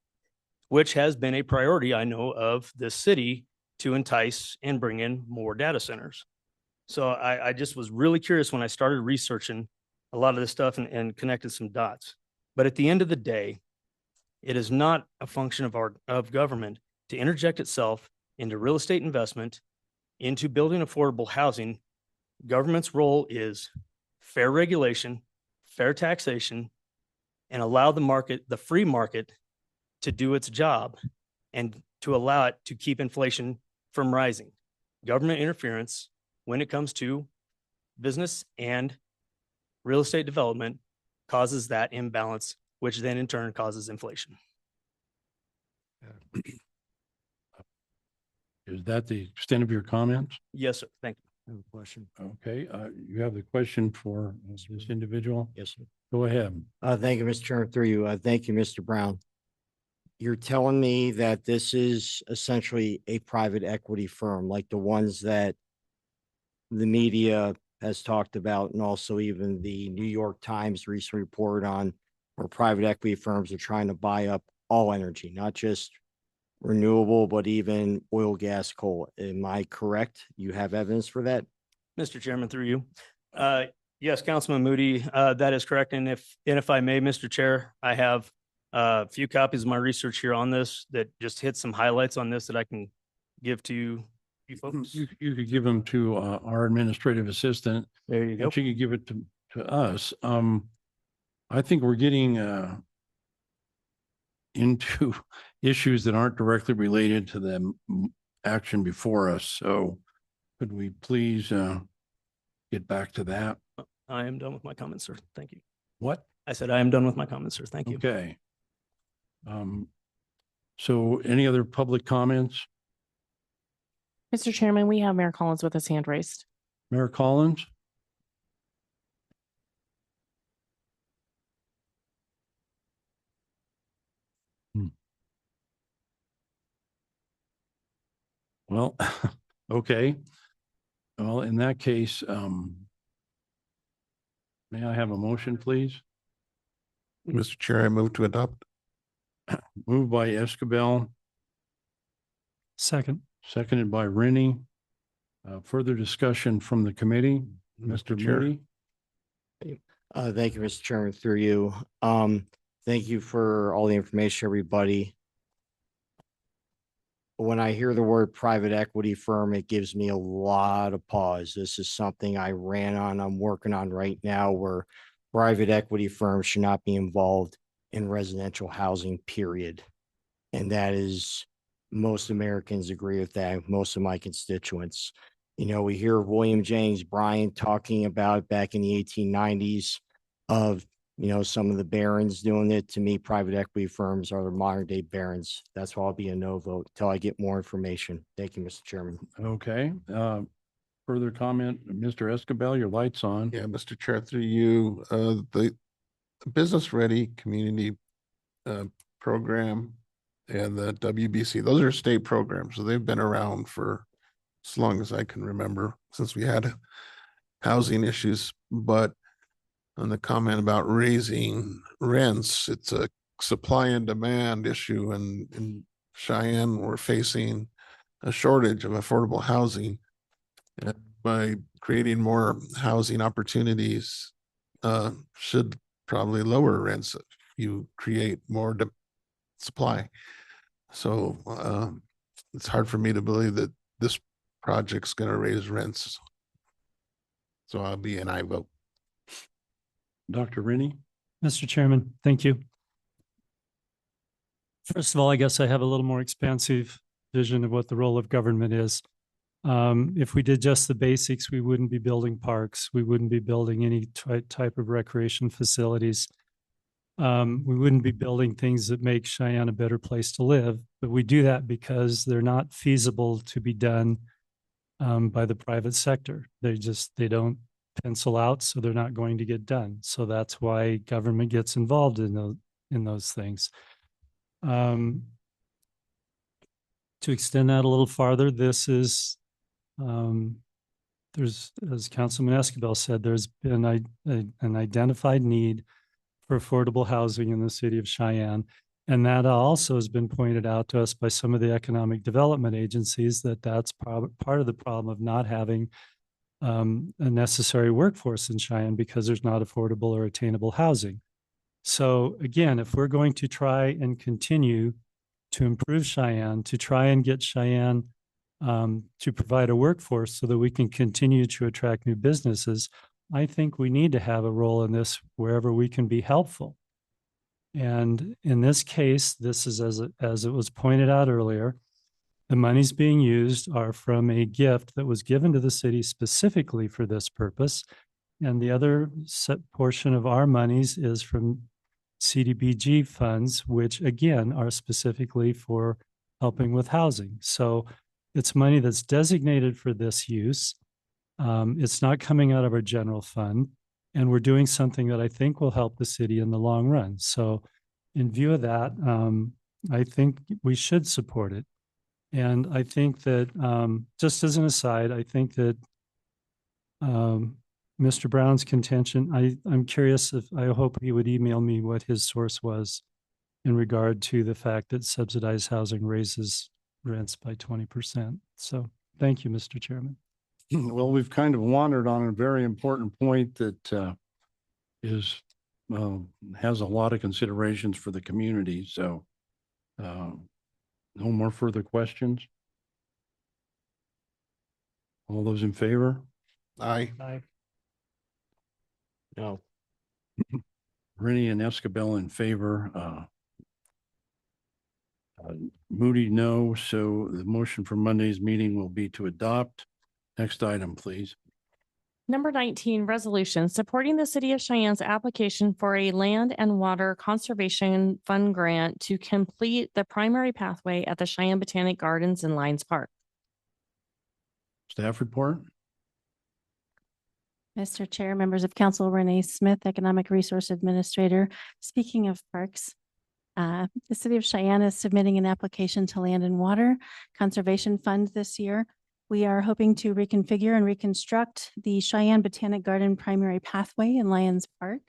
which has been a priority, I know, of this city to entice and bring in more data centers. So I just was really curious when I started researching a lot of this stuff and connected some dots. But at the end of the day, it is not a function of government to interject itself into real estate investment, into building affordable housing. Government's role is fair regulation, fair taxation, and allow the market, the free market, to do its job and to allow it to keep inflation from rising. Government interference when it comes to business and real estate development causes that imbalance, which then in turn causes inflation. Is that the extent of your comments? Yes, sir. Thank you. I have a question. Okay, you have the question for this individual? Yes, sir. Go ahead. Thank you, Mr. Chairman, through you. Thank you, Mr. Brown. You're telling me that this is essentially a private equity firm, like the ones that the media has talked about, and also even the New York Times recent report on where private equity firms are trying to buy up all energy, not just renewable, but even oil, gas, coal. Am I correct? You have evidence for that? Mr. Chairman, through you. Yes, Councilman Moody, that is correct. And if I may, Mr. Chair, I have a few copies of my research here on this that just hit some highlights on this that I can give to you folks. You could give them to our administrative assistant. There you go. And she could give it to us. I think we're getting into issues that aren't directly related to the action before us. So could we please get back to that? I am done with my comments, sir. Thank you. What? I said I am done with my comments, sir. Thank you. Okay. So any other public comments? Mr. Chairman, we have Mayor Collins with his hand raised. Mayor Collins? Well, okay. Well, in that case, may I have a motion, please? Mr. Chair, I move to adopt. Moved by Escabel, Second. seconded by Rennie. Further discussion from the committee, Mr. Chair. Moody? Thank you, Mr. Chairman, through you. Thank you for all the information, everybody. When I hear the word private equity firm, it gives me a lot of pause. This is something I ran on, I'm working on right now, where private equity firms should not be involved in residential housing, period. And that is, most Americans agree with that, most of my constituents. You know, we hear William James Bryan talking about back in the 1890s of, you know, some of the barons doing it. To me, private equity firms are the modern day barons. That's why I'll be a no vote until I get more information. Thank you, Mr. Chairman. Okay. Further comment, Mr. Escabel, your light's on. Yeah, Mr. Chair, through you, the Business Ready Community Program and the WBC. Those are state programs, so they've been around for as long as I can remember, since we had housing issues. But on the comment about raising rents, it's a supply and demand issue, and in Cheyenne, we're facing a shortage of affordable housing. And by creating more housing opportunities, should probably lower rents if you create more supply. So it's hard for me to believe that this project's going to raise rents. So I'll be an aye vote. Dr. Rennie? Mr. Chairman, thank you. First of all, I guess I have a little more expansive vision of what the role of government is. If we did just the basics, we wouldn't be building parks. We wouldn't be building any type of recreation facilities. We wouldn't be building things that make Cheyenne a better place to live, but we do that because they're not feasible to be done by the private sector. They don't pencil out, so they're not going to get done. So that's why government gets involved in those things. To extend that a little farther, this is there's, as Councilman Escabel said, there's been an identified need for affordable housing in the city of Cheyenne. And that also has been pointed out to us by some of the economic development agencies, that's part of the problem of not having a necessary workforce in Cheyenne, because there's not affordable or attainable housing. So again, if we're going to try and continue to improve Cheyenne, to try and get Cheyenne to provide a workforce so that we can continue to attract new businesses, I think we need to have a role in this wherever we can be helpful. And in this case, this is as it was pointed out earlier, the monies being used are from a gift that was given to the city specifically for this purpose. And the other set portion of our monies is from CDBG funds, which again are specifically for helping with housing. So it's money that's designated for this use. It's not coming out of our general fund, and we're doing something that I think will help the city in the long run. So in view of that, I think we should support it. And I think that, just as an aside, I think that Mr. Brown's contention, I'm curious I hope he would email me what his source was in regard to the fact that subsidized housing raises rents by 20%. So thank you, Mr. Chairman. Well, we've kind of wandered on a very important point that has a lot of considerations for the community. So no more further questions. All those in favor? Aye. Aye. No. Rennie and Escabel in favor. Moody, no. So the motion for Monday's meeting will be to adopt. Next item, please. Number 19, resolution supporting the city of Cheyenne's application for a land and water conservation fund grant to complete the primary pathway at the Cheyenne Botanic Gardens in Lions Park. Staff report. Mr. Chair, members of council, Renee Smith, Economic Resource Administrator. Speaking of parks, the city of Cheyenne is submitting an application to Land and Water Conservation Fund this year. We are hoping to reconfigure and reconstruct the Cheyenne Botanic Garden primary pathway in Lions Park.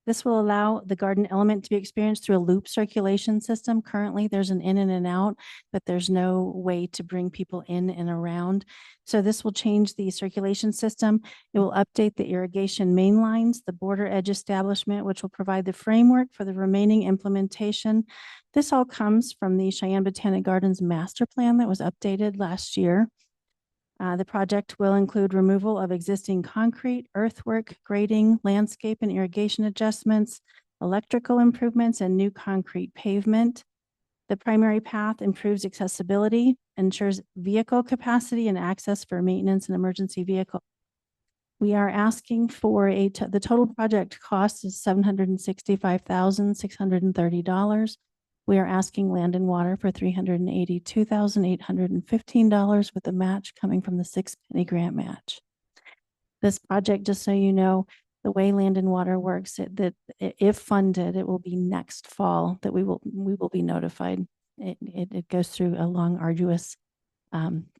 This will allow the garden element to be experienced through a loop circulation system. Currently, there's an in and an out, but there's no way to bring people in and around. So this will change the circulation system. It will update the irrigation main lines, the border edge establishment, which will provide the framework for the remaining implementation. This all comes from the Cheyenne Botanic Gardens master plan that was updated last year. The project will include removal of existing concrete, earthwork, grading, landscape and irrigation adjustments, electrical improvements, and new concrete pavement. The primary path improves accessibility, ensures vehicle capacity and access for maintenance and emergency vehicle. We are asking for the total project cost is $765,630. We are asking Land and Water for $382,815 with a match coming from the 6-penny grant match. This project, just so you know, the way Land and Water works, that if funded, it will be next fall that we will be notified it goes through a long, arduous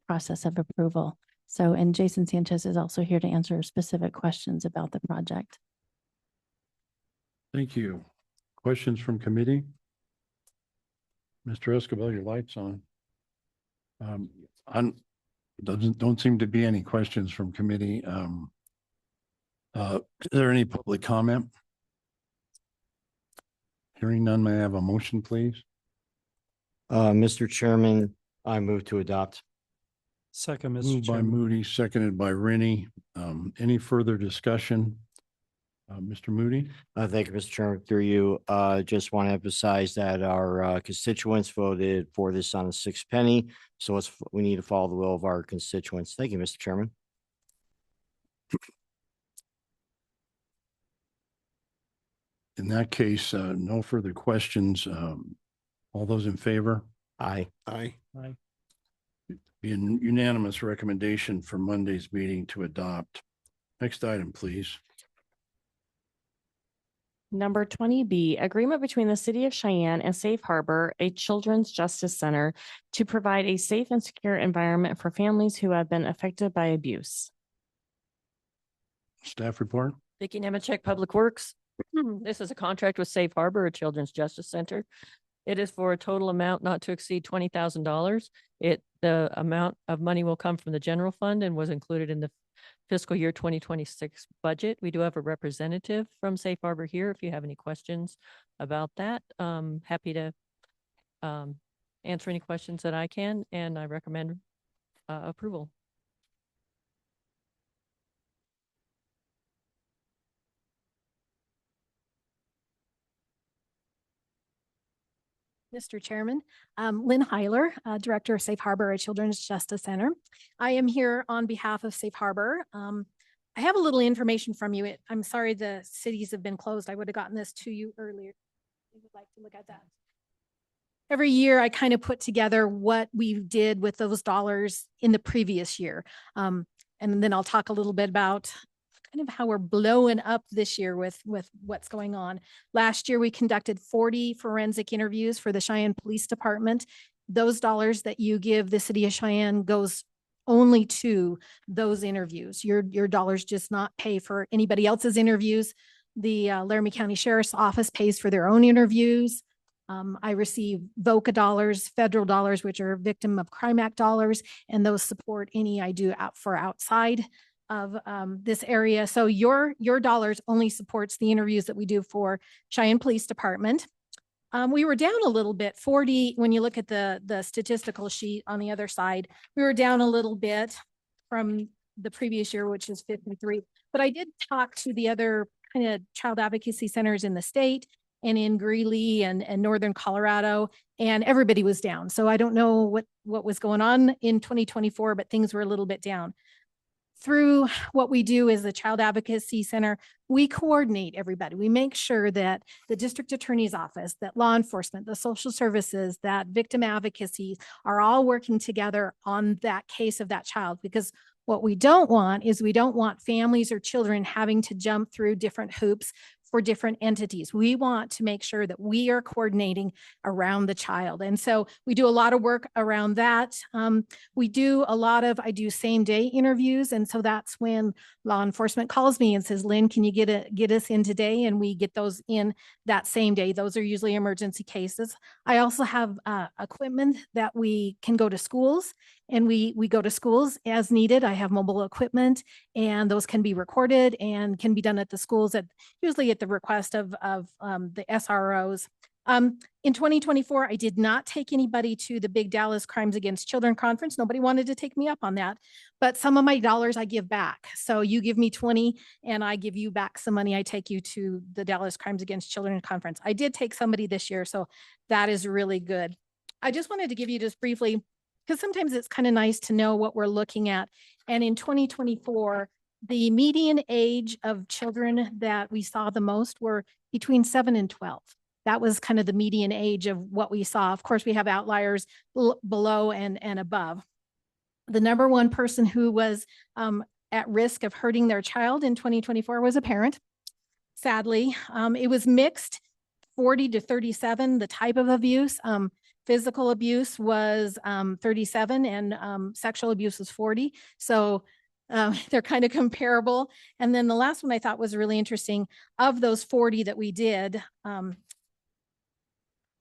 process of approval. So, and Jason Sanchez is also here to answer specific questions about the project. Thank you. Questions from committee? Mr. Escobar, your light's on. Don't seem to be any questions from committee. Is there any public comment? Hearing none, may I have a motion, please? Mr. Chairman, I move to adopt. Second, Mr. Moved by Chairman. Moody, seconded by Rennie. Any further discussion? Mr. Moody? Thank you, Mr. Chairman. Through you, just want to emphasize that our constituents voted for this on a 6 penny. So we need to follow the will of our constituents. Thank you, Mr. Chairman. In that case, no further questions. All those in favor? Aye. Aye. Be a unanimous recommendation for Monday's meeting to adopt. Next item, please. Number 20B, agreement between the City of Cheyenne and Safe Harbor, a Children's Justice Center, to provide a safe and secure environment for families who have been affected by abuse. Staff report? Vicki Nemechek, Public Works. This is a contract with Safe Harbor, a Children's Justice Center. It is for a total amount not to exceed $20,000. The amount of money will come from the general fund and was included in the fiscal year 2026 budget. We do have a representative from Safe Harbor here. If you have any questions about that, happy to answer any questions that I can, and I recommend approval. Mr. Chairman, Lynn Heiler, Director of Safe Harbor at Children's Justice Center. I am here on behalf of Safe Harbor. I have a little information from you. I'm sorry the cities have been closed. I would have gotten this to you earlier. You would like to look at that. Every year, I kind of put together what we did with those dollars in the previous year. And then I'll talk a little bit about kind of how we're blowing up this year with what's going on. Last year, we conducted 40 forensic interviews for the Cheyenne Police Department. Those dollars that you give the City of Cheyenne goes only to those interviews. Your dollars just not pay for anybody else's interviews. The Laramie County Sheriff's Office pays for their own interviews. I receive VOCA dollars, federal dollars, which are Victim of Crime Act dollars, and those support any I do outside of this area. So your dollars only supports the interviews that we do for Cheyenne Police Department. We were down a little bit, 40, when you look at the statistical sheet on the other side, we were down a little bit from the previous year, which is 53. But I did talk to the other kind of child advocacy centers in the state and in Greeley and Northern Colorado, and everybody was down. So I don't know what was going on in 2024, but things were a little bit down. Through what we do as the Child Advocacy Center, we coordinate everybody. We make sure that the district attorney's office, that law enforcement, the social services, that victim advocacy are all working together on that case of that child. Because what we don't want is we don't want families or children having to jump through different hoops for different entities. We want to make sure that we are coordinating around the child. And so we do a lot of work around that. I do same day interviews. And so that's when law enforcement calls me and says, Lynn, can you get us in today? And we get those in that same day. Those are usually emergency cases. I also have equipment that we can go to schools, and we go to schools as needed. I have mobile equipment, and those can be recorded and can be done at the schools usually at the request of the SROs. In 2024, I did not take anybody to the big Dallas Crimes Against Children conference. Nobody wanted to take me up on that, but some of my dollars I give back. So you give me 20 and I give you back some money. I take you to the Dallas Crimes Against Children conference. I did take somebody this year, so that is really good. I just wanted to give you just briefly, because sometimes it's kind of nice to know what we're looking at. And in 2024, the median age of children that we saw the most were between 7 and 12. That was kind of the median age of what we saw. Of course, we have outliers below and above. The number one person who was at risk of hurting their child in 2024 was a parent. Sadly, it was mixed, 40 to 37, the type of abuse. Physical abuse was 37 and sexual abuse was 40. So they're kind of comparable. And then the last one I thought was really interesting. Of those 40 that we did,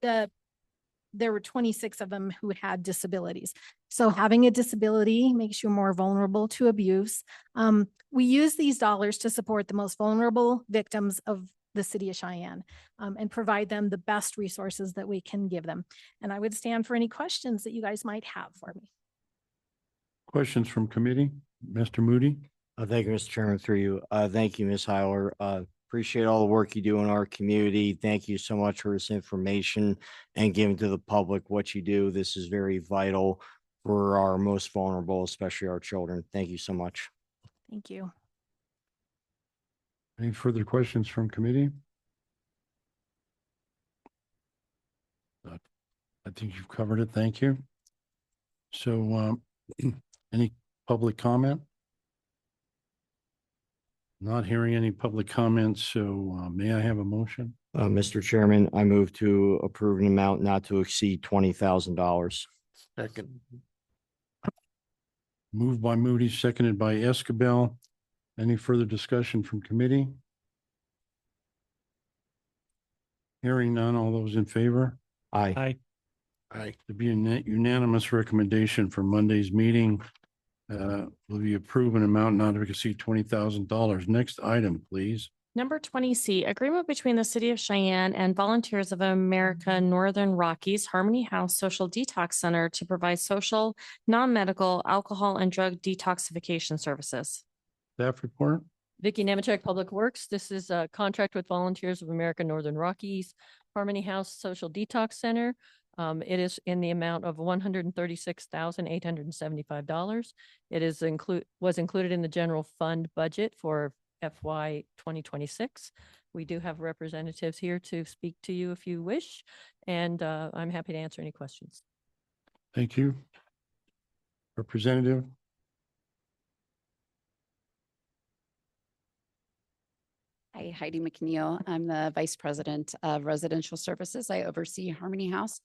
there were 26 of them who had disabilities. So having a disability makes you more vulnerable to abuse. We use these dollars to support the most vulnerable victims of the city of Cheyenne and provide them the best resources that we can give them. And I would stand for any questions that you guys might have for me. Questions from committee? Mr. Moody? Thank you, Mr. Chairman, through you. Thank you, Ms. Heiler. Appreciate all the work you do in our community. Thank you so much for this information and giving to the public what you do. This is very vital for our most vulnerable, especially our children. Thank you so much. Thank you. Any further questions from committee? I think you've covered it. Thank you. So any public comment? Not hearing any public comments, so may I have a motion? Mr. Chairman, I move to approve an amount not to exceed $20,000. Second. Moved by Moody, seconded by Escabel. Any further discussion from committee? Hearing none, all those in favor? Aye. Aye. To be a unanimous recommendation for Monday's meeting. Will you approve an amount not to exceed $20,000? Next item, please. Number 20C, agreement between the City of Cheyenne and Volunteers of America Northern Rockies Harmony House Social Detox Center to provide social, non-medical, alcohol and drug detoxification services. Staff report? Vicky Nemechek, Public Works. This is a contract with Volunteers of America Northern Rockies Harmony House Social Detox Center. It is in the amount of $136,875. It is was included in the general fund budget for FY 2026. We do have representatives here to speak to you if you wish, and I'm happy to answer any questions. Thank you. Representative? Hi, Heidi McNeil. I'm the Vice President of Residential Services. I oversee Harmony House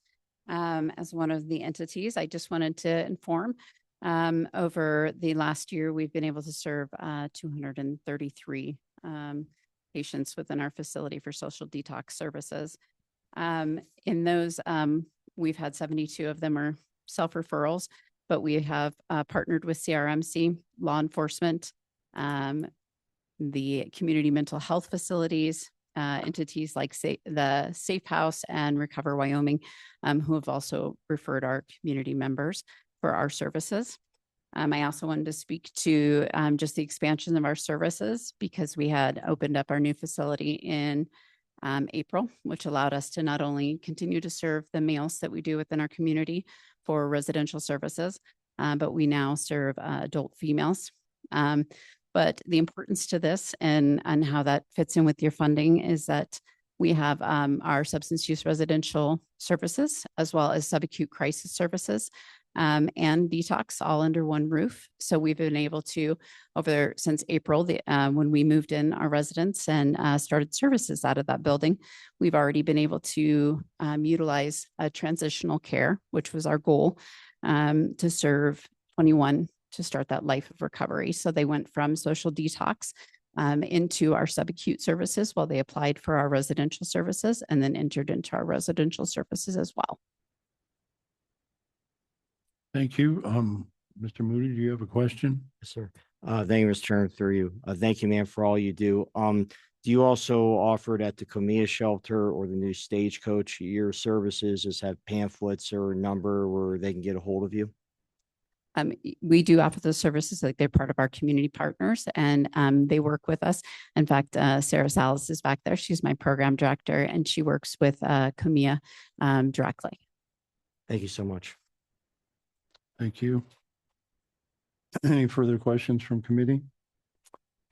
as one of the entities. I just wanted to inform over the last year, we've been able to serve 233 patients within our facility for social detox services. In those, we've had 72 of them are self-referrals, but we have partnered with CRMC, law enforcement, the community mental health facilities, entities like the Safe House and Recover Wyoming, who have also referred our community members for our services. I also wanted to speak to just the expansion of our services because we had opened up our new facility in April, which allowed us to not only continue to serve the males that we do within our community for residential services, but we now serve adult females. But the importance to this and how that fits in with your funding is that we have our substance use residential services as well as subacute crisis services and detox all under one roof. So we've been able to, since April, when we moved in our residents and started services out of that building, we've already been able to utilize a transitional care, which was our goal, to serve 21 to start that life of recovery. So they went from social detox into our subacute services while they applied for our residential services and then entered into our residential services as well. Thank you. Mr. Moody, do you have a question? Yes, sir. Thank you, Mr. Chairman, through you. Thank you, ma'am, for all you do. Do you also offer it at the Comia shelter or the new Stagecoach? Your services just have pamphlets or a number where they can get a hold of you? We do offer those services, like they're part of our community partners and they work with us. In fact, Sarah Salas is back there. She's my program director and she works with Comia directly. Thank you so much. Thank you. Any further questions from committee?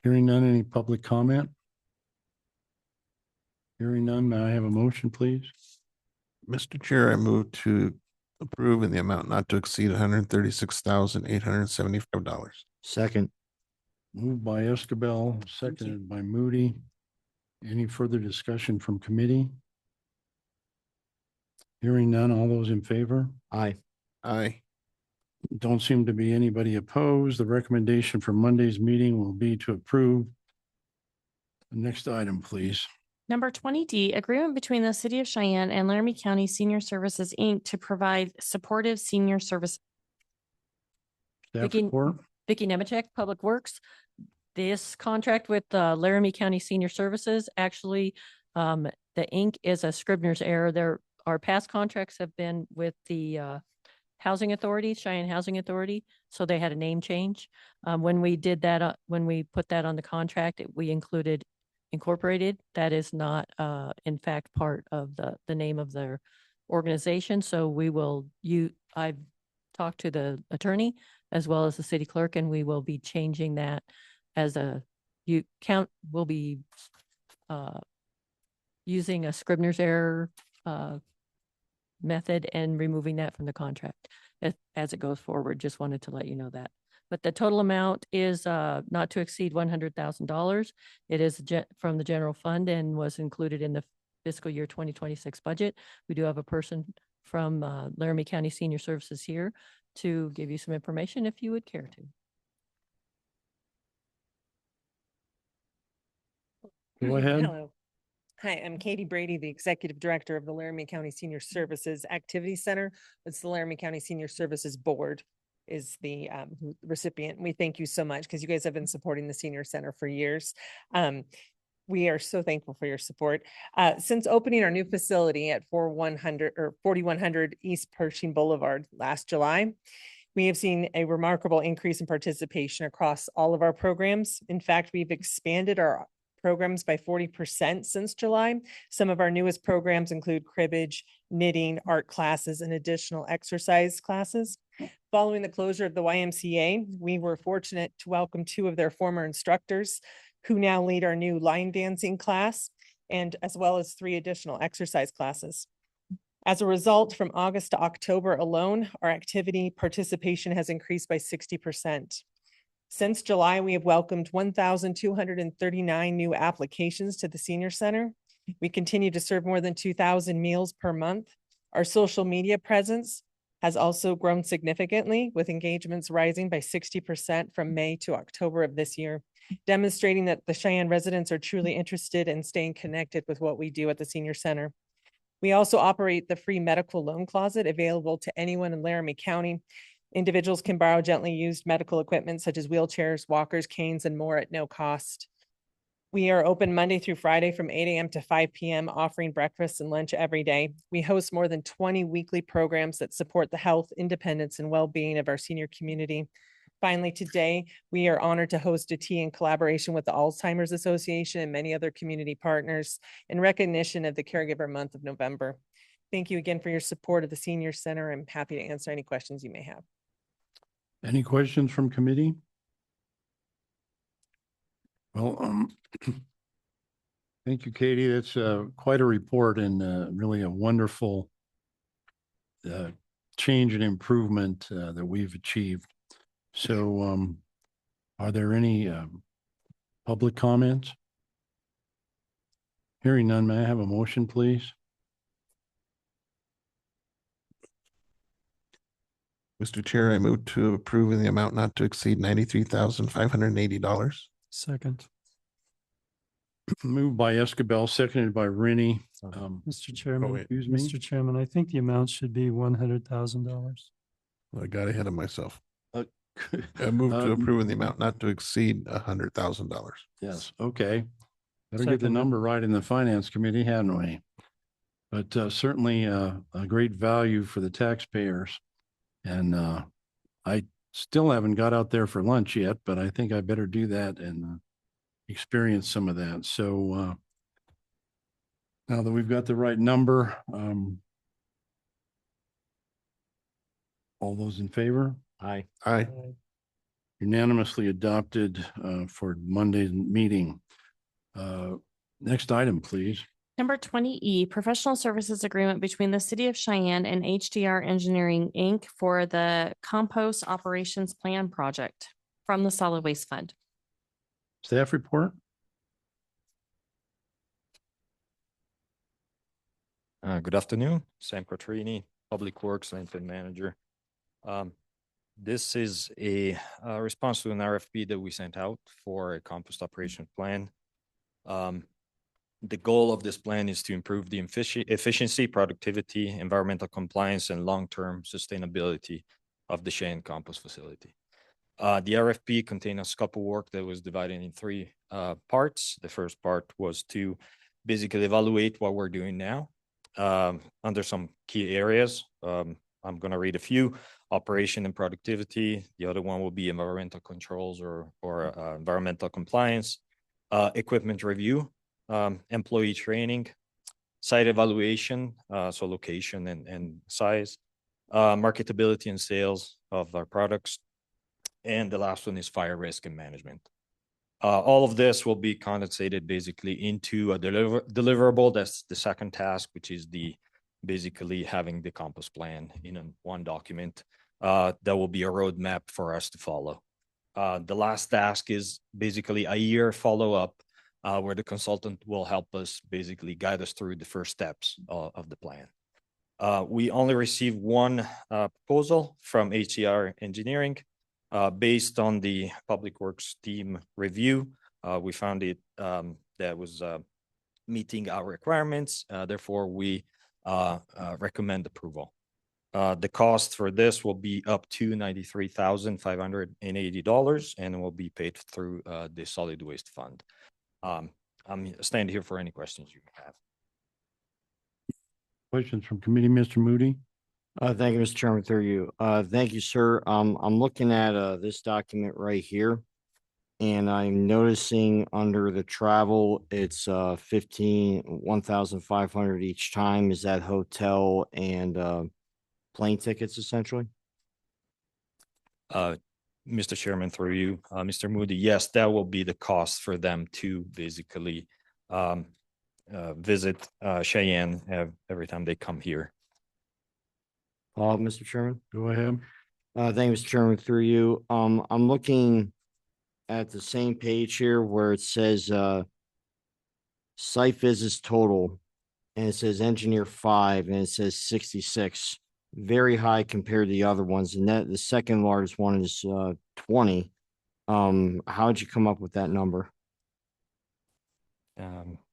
Hearing none, any public comment? Hearing none, may I have a motion, please? Mr. Chair, I move to approve in the amount not to exceed $136,875. Second. Moved by Escabel, seconded by Moody. Any further discussion from committee? Hearing none, all those in favor? Aye. Aye. Don't seem to be anybody opposed. The recommendation for Monday's meeting will be to approve. The next item, please. Number 20D, agreement between the City of Cheyenne and Laramie County Senior Services, Inc. to provide supportive senior service. Staff Vicky- report. Vicky Nemechek, Public Works. This contract with Laramie County Senior Services, actually, the ink is a Scribner's error. Our past contracts have been with the Housing Authority, Cheyenne Housing Authority, so they had a name change. When we did that, when we put that on the contract, we included Incorporated. That is not, in fact, part of the name of their organization. So I've talked to the attorney as well as the city clerk, and we will be changing that as we'll be using a Scribner's error method and removing that from the contract as it goes forward. Just wanted to let you know that. But the total amount is not to exceed $100,000. It is from the general fund and was included in the fiscal year 2026 budget. We do have a person from Laramie County Senior Services here to give you some information if you would care to. Go ahead. Hello. Hi, I'm Katie Brady, the Executive Director of the Laramie County Senior Services Activity Center. It's the Laramie County Senior Services Board is the recipient. We thank you so much because you guys have been supporting the Senior Center for years. We are so thankful for your support. Since opening our new facility at 4100 East Pershing Boulevard last July, we have seen a remarkable increase in participation across all of our programs. In fact, we've expanded our programs by 40% since July. Some of our newest programs include cribbage, knitting, art classes, and additional exercise classes. Following the closure of the YMCA, we were fortunate to welcome 2 of their former instructors who now lead our new line dancing class, and as well as 3 additional exercise classes. As a result, from August to October alone, our activity participation has increased by 60%. Since July, we have welcomed 1,239 new applications to the Senior Center. We continue to serve more than 2,000 meals per month. Our social media presence has also grown significantly, with engagements rising by 60% from May to October of this year, demonstrating that the Cheyenne residents are truly interested in staying connected with what we do at the Senior Center. We also operate the free medical loan closet available to anyone in Laramie County. Individuals can borrow gently used medical equipment such as wheelchairs, walkers, canes, and more at no cost. We are open Monday through Friday from 8 a.m. to 5 p.m., offering breakfast and lunch every day. We host more than 20 weekly programs that support the health, independence, and well-being of our senior community. Finally, today, we are honored to host a tea in collaboration with the Alzheimer's Association and many other community partners in recognition of the Caregiver Month of November. Thank you again for your support of the Senior Center. I'm happy to answer any questions you may have. Any questions from committee? Well, thank you, Katie. That's quite a report and really a wonderful change and improvement that we've achieved. So are there any public comments? Hearing none, may I have a motion, please? Mr. Chair, I move to approve in the amount not to exceed $93,580. Second. Moved by Escabel, seconded by Rennie. Mr. Chairman, wait. Excuse me? Mr. Chairman, I think the amount should be $100,000. I got ahead of myself. Uh, I move to um, approve in the amount not to exceed $100,000. Yes, okay. Better get the Second. number right in the finance committee, hadn't we? But certainly a great value for the taxpayers. And I still haven't got out there for lunch yet, but I think I better do that and experience some of that. So now that we've got the right number, all those in favor? Aye. Aye. Unanimously adopted for Monday's meeting. Next item, please. Number 20E, professional services agreement between the City of Cheyenne and HDR Engineering, Inc. for the compost operations plan project from the Solid Waste Fund. Staff report? Good afternoon, Sam Quattrini, Public Works Landfill Manager. This is a response to an RFP that we sent out for a compost operation plan. The goal of this plan is to improve the efficiency, productivity, environmental compliance, and long-term sustainability of the Cheyenne compost facility. The RFP contained a scope of work that was divided in three parts. The first part was to basically evaluate what we're doing now under some key areas. I'm going to read a few: operation and productivity. The other one will be environmental controls or environmental compliance, equipment review, employee training, site evaluation, so location and size, marketability and sales of our products, and the last one is fire risk and management. All of this will be condensated basically into a deliverable. That's the second task, which is basically having the compost plan in one document. That will be a roadmap for us to follow. The last task is basically a year follow-up where the consultant will help us basically guide us through the first steps of the plan. We only received one proposal from HCR Engineering. Based on the Public Works team review, we found it that was meeting our requirements. Therefore, we recommend approval. The cost for this will be up to $93,580 and will be paid through the Solid Waste Fund. I'm standing here for any questions you have. Questions from committee, Mr. Moody? Thank you, Mr. Chairman, through you. Thank you, sir. I'm looking at this document right here. And I'm noticing under the travel, it's 1,500 each time. Is that hotel and plane tickets essentially? Mr. Chairman, through you, Mr. Moody, yes, that will be the cost for them to basically visit Cheyenne every time they come here. Mr. Chairman? Go ahead. Thank you, Mr. Chairman, through you. I'm looking at the same page here where it says site visits total, and it says engineer 5, and it says 66. Very high compared to the other ones, and that the second largest one is 20. How'd you come up with that number?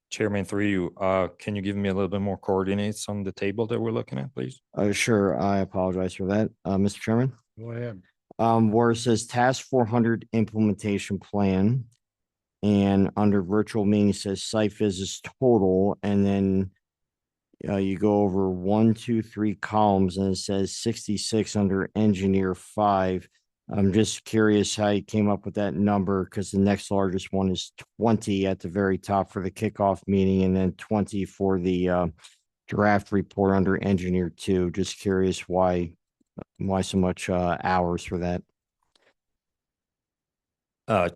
Chairman, through you, can you give me a little bit more coordinates on the table that we're looking at, please? Sure. I apologize for that, Mr. Chairman. Go ahead. Where it says Task 400 implementation plan, and under virtual meeting it says site visits total, and then you go over 1, 2, 3 columns, and it says 66 under engineer 5. I'm just curious how you came up with that number, because the next largest one is 20 at the very top for the kickoff meeting, and then 20 for the draft report under engineer 2. Just curious why so much hours for that?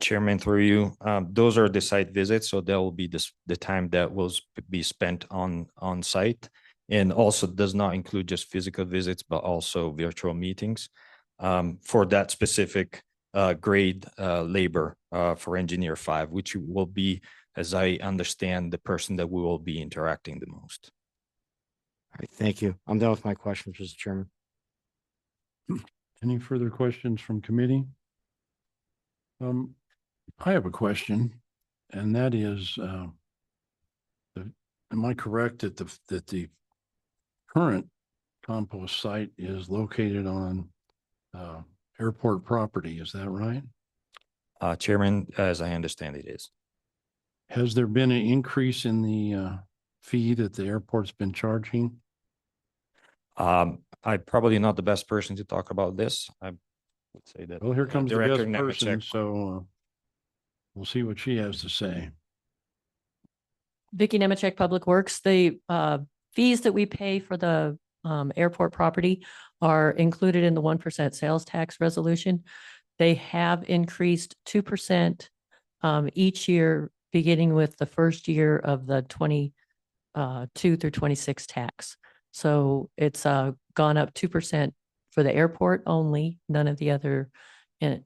Chairman, through you, those are the site visits, so that will be the time that will be spent on site, and also does not include just physical visits, but also virtual meetings for that specific grade labor for engineer 5, which will be, as I understand, the person that we will be interacting the most. All right, thank you. I'm done with my questions, Mr. Chairman. Any further questions from committee? I have a question, and that is, am I correct that the current compost site is located on airport property? Is that right? Chairman, as I understand it is. Has there been an increase in the fee that the airport's been charging? I'm probably not the best person to talk about this. I would say that. Well, here comes the Director best person, Nemechek. so we'll see what she has to say. Vicky Nemechek, Public Works. The fees that we pay for the airport property are included in the 1% sales tax resolution. They have increased 2% each year, beginning with the first year of the 22 through 26 tax. So it's gone up 2% for the airport only. None of the other, and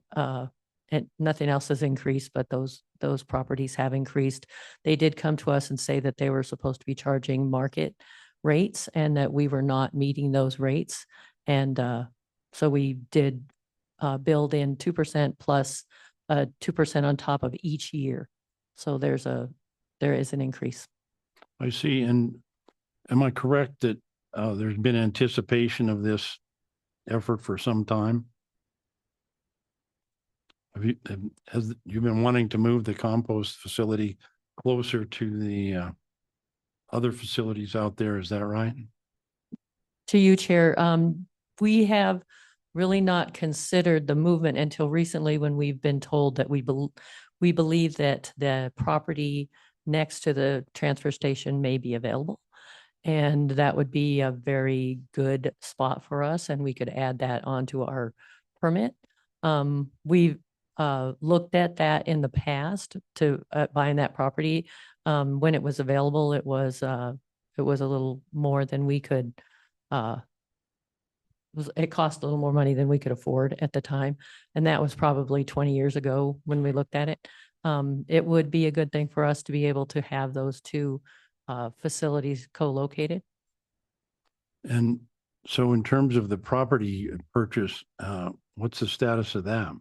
nothing else has increased, but those properties have increased. They did come to us and say that they were supposed to be charging market rates and that we were not meeting those rates. And so we did build in 2% plus 2% on top of each year. So there is an increase. I see. And am I correct that there's been anticipation of this effort for some time? Has you been wanting to move the compost facility closer to the other facilities out there? Is that right? To you, Chair, we have really not considered the movement until recently when we've been told that we believe that the property next to the transfer station may be available. And that would be a very good spot for us, and we could add that onto our permit. We've looked at that in the past to buying that property. When it was available, it was a little more than we could. It cost a little more money than we could afford at the time, and that was probably 20 years ago when we looked at it. It would be a good thing for us to be able to have those two facilities co-located. And so in terms of the property purchase, what's the status of that?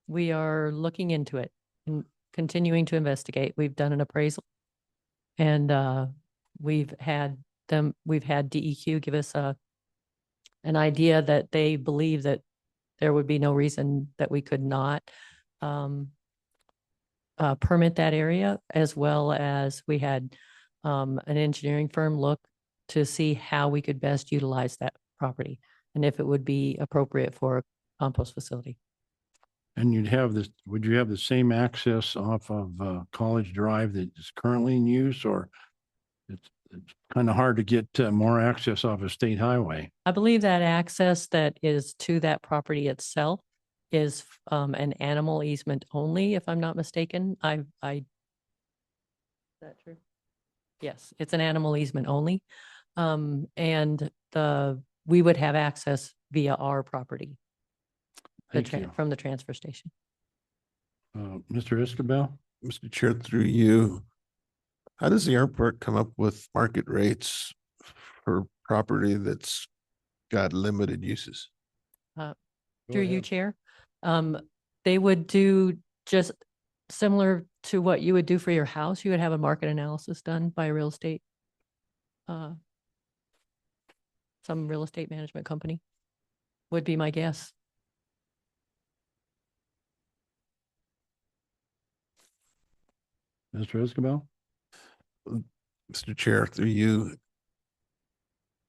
We are looking into it and continuing to investigate. We've done an appraisal, and we've had DEQ give us an idea that they believe that there would be no reason that we could not permit that area, as well as we had an engineering firm look to see how we could best utilize that property and if it would be appropriate for a compost facility. And would you have the same access off of College Drive that is currently in use, or it's kind of hard to get more access off a state highway? I believe that access that is to that property itself is an animal easement only, if I'm not mistaken. Is that true? Yes, it's an animal easement only. And we would have access via our property. From the transfer station. Mr. Escabel? Mr. Chair, through you, how does the airport come up with market rates for property that's got limited uses? Through you, Chair. They would do just similar to what you would do for your house. You would have a market analysis done by a real estate, some real estate management company would be my guess. Mr. Escabel? Mr. Chair, through you,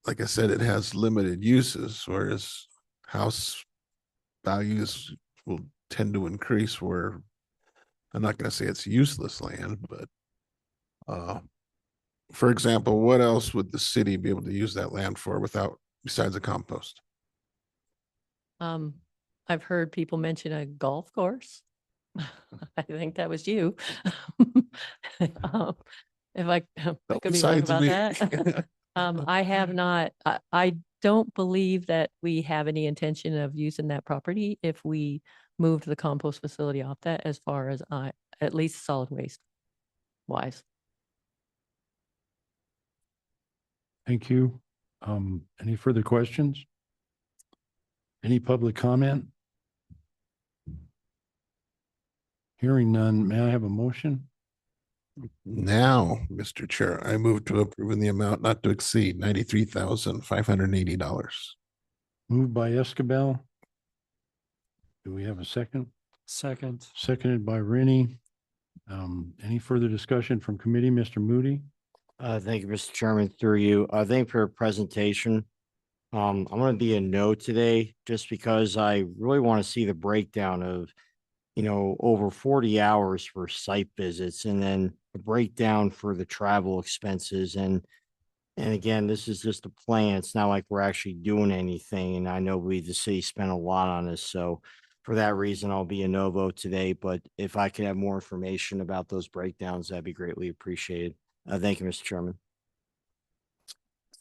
like I said, it has limited uses, whereas house values will tend to increase where I'm not going to say it's useless land, but for example, what else would the city be able to use that land for besides a compost? I've heard people mention a golf course. I think that was you. If I could be wrong about that. I have not, I don't believe that we have any intention of using that property if we moved the compost facility off that, as far as at least solid waste wise. Thank you. Any further questions? Any public comment? Hearing none, may I have a motion? Now, Mr. Chair, I move to approve in the amount not to exceed $93,580. Moved by Escabel. Do we have a second? Second. Seconded by Rennie. Any further discussion from committee? Mr. Moody? Thank you, Mr. Chairman, through you. Thank you for your presentation. I'm going to be a no today just because I really want to see the breakdown of, over 40 hours for site visits and then a breakdown for the travel expenses. And again, this is just a plan. It's not like we're actually doing anything. And I know the city spent a lot on this. So for that reason, I'll be a no vote today. But if I could have more information about those breakdowns, that'd be greatly appreciated. Thank you, Mr. Chairman.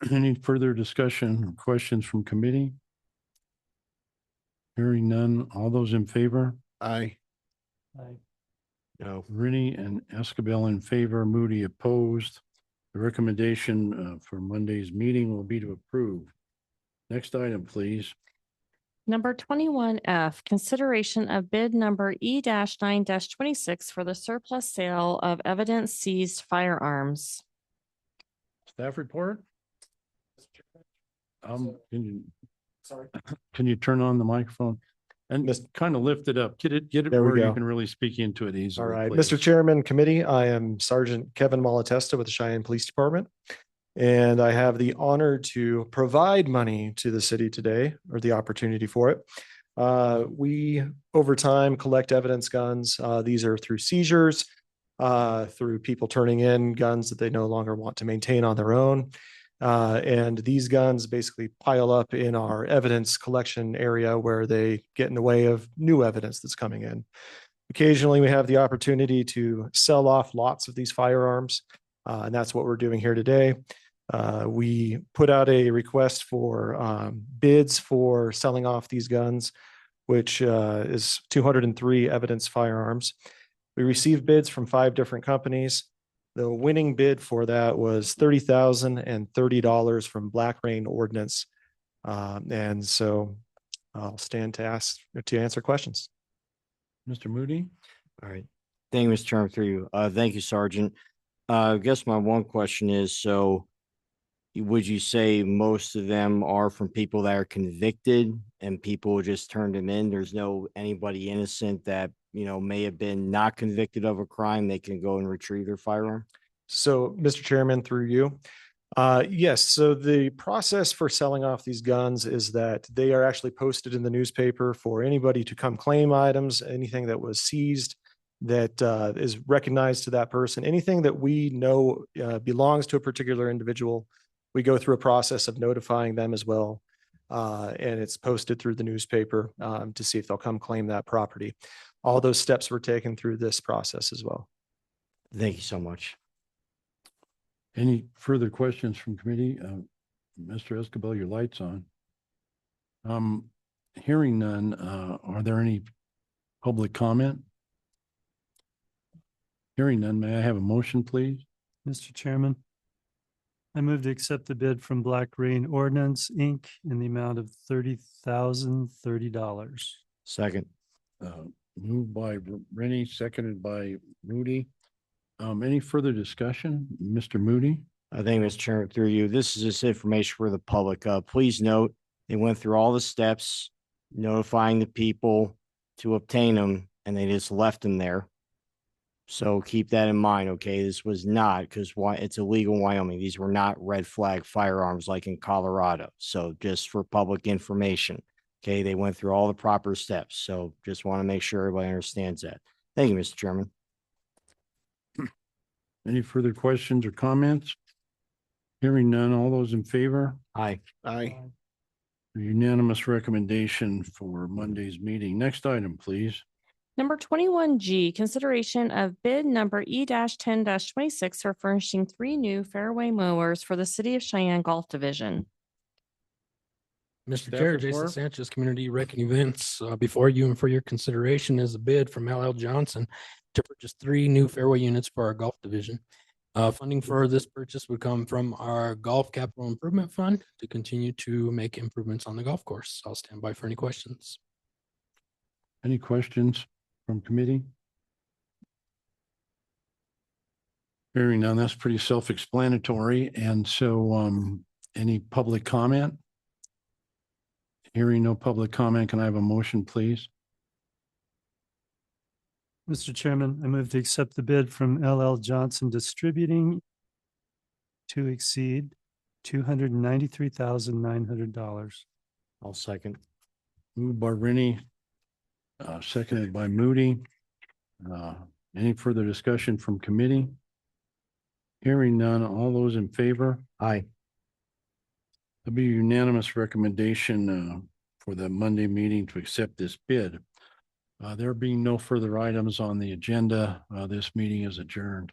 Any further discussion or questions from committee? Hearing none. All those in favor? Aye. Aye. No. Rennie and Escabel in favor, Moody opposed. The recommendation for Monday's meeting will be to approve. Next item, please. Number 21F, consideration of bid number E-9-26 for the surplus sale of evidence seized firearms. Staff report? Can you turn on the microphone? And just kind of lift it up. Get it There we where you go. can really speak into it easily. All right, please. Mr. Chairman, committee, I am Sergeant Kevin Malatesta with the Cheyenne Police Department. And I have the honor to provide money to the city today, or the opportunity for it. We, over time, collect evidence guns. These are through seizures, through people turning in guns that they no longer want to maintain on their own. And these guns basically pile up in our evidence collection area where they get in the way of new evidence that's coming in. Occasionally, we have the opportunity to sell off lots of these firearms, and that's what we're doing here today. We put out a request for bids for selling off these guns, which is 203 evidence firearms. We received bids from 5 different companies. The winning bid for that was $30,030 from Black Rain Ordnance. And so I'll stand to answer questions. Mr. Moody? All right. Thank you, Mr. Chairman, through you. Thank you, Sergeant. I guess my one question is, so would you say most of them are from people that are convicted and people just turned them in? There's no anybody innocent that, you know, may have been not convicted of a crime, they can go and retrieve their firearm? So, Mr. Chairman, through you. Yes, so the process for selling off these guns is that they are actually posted in the newspaper for anybody to come claim items, anything that was seized that is recognized to that person, anything that we know belongs to a particular individual. We go through a process of notifying them as well. And it's posted through the newspaper to see if they'll come claim that property. All those steps were taken through this process as well. Thank you so much. Any further questions from committee? Mr. Escobar, your light's on. Hearing none, are there any public comment? Hearing none, may I have a motion, please? Mr. Chairman, I move to accept the bid from Black Rain Ordnance, Inc. in the amount of $30,030. Second. Moved by Rennie, seconded by Moody. Any further discussion? Mr. Moody? I think, Mr. Chairman, through you, this is just information for the public. Please note, they went through all the steps, notifying the people to obtain them, and they just left them there. So keep that in mind, okay? This was not, because it's illegal in Wyoming. These were not red flag firearms like in Colorado. So just for public information, okay? They went through all the proper steps. So just want to make sure everybody understands that. Thank you, Mr. Chairman. Any further questions or comments? Hearing none, all those in favor? Aye. Aye. Unanimous recommendation for Monday's meeting. Next item, please. Number 21G, consideration of bid number E-10-26 for furnishing 3 new fairway mowers for the City of Cheyenne Golf Division. Mr. Staff Chair, Jason report. Sanchez, Community Rec and Events, before you and for your consideration is a bid from LL Johnson to purchase 3 new fairway units for our golf division. Funding for this purchase would come from our Golf Capital Improvement Fund to continue to make improvements on the golf course. I'll stand by for any questions. Any questions from committee? Hearing none, that's pretty self-explanatory. And so any public comment? Hearing no public comment, can I have a motion, please? Mr. Chairman, I move to accept the bid from LL Johnson Distributing to exceed $293,900. I'll second. Moved by Rennie, seconded by Moody. Any further discussion from committee? Hearing none, all those in favor? Aye. There'll be a unanimous recommendation for the Monday meeting to accept this bid. There being no further items on the agenda, this meeting is adjourned.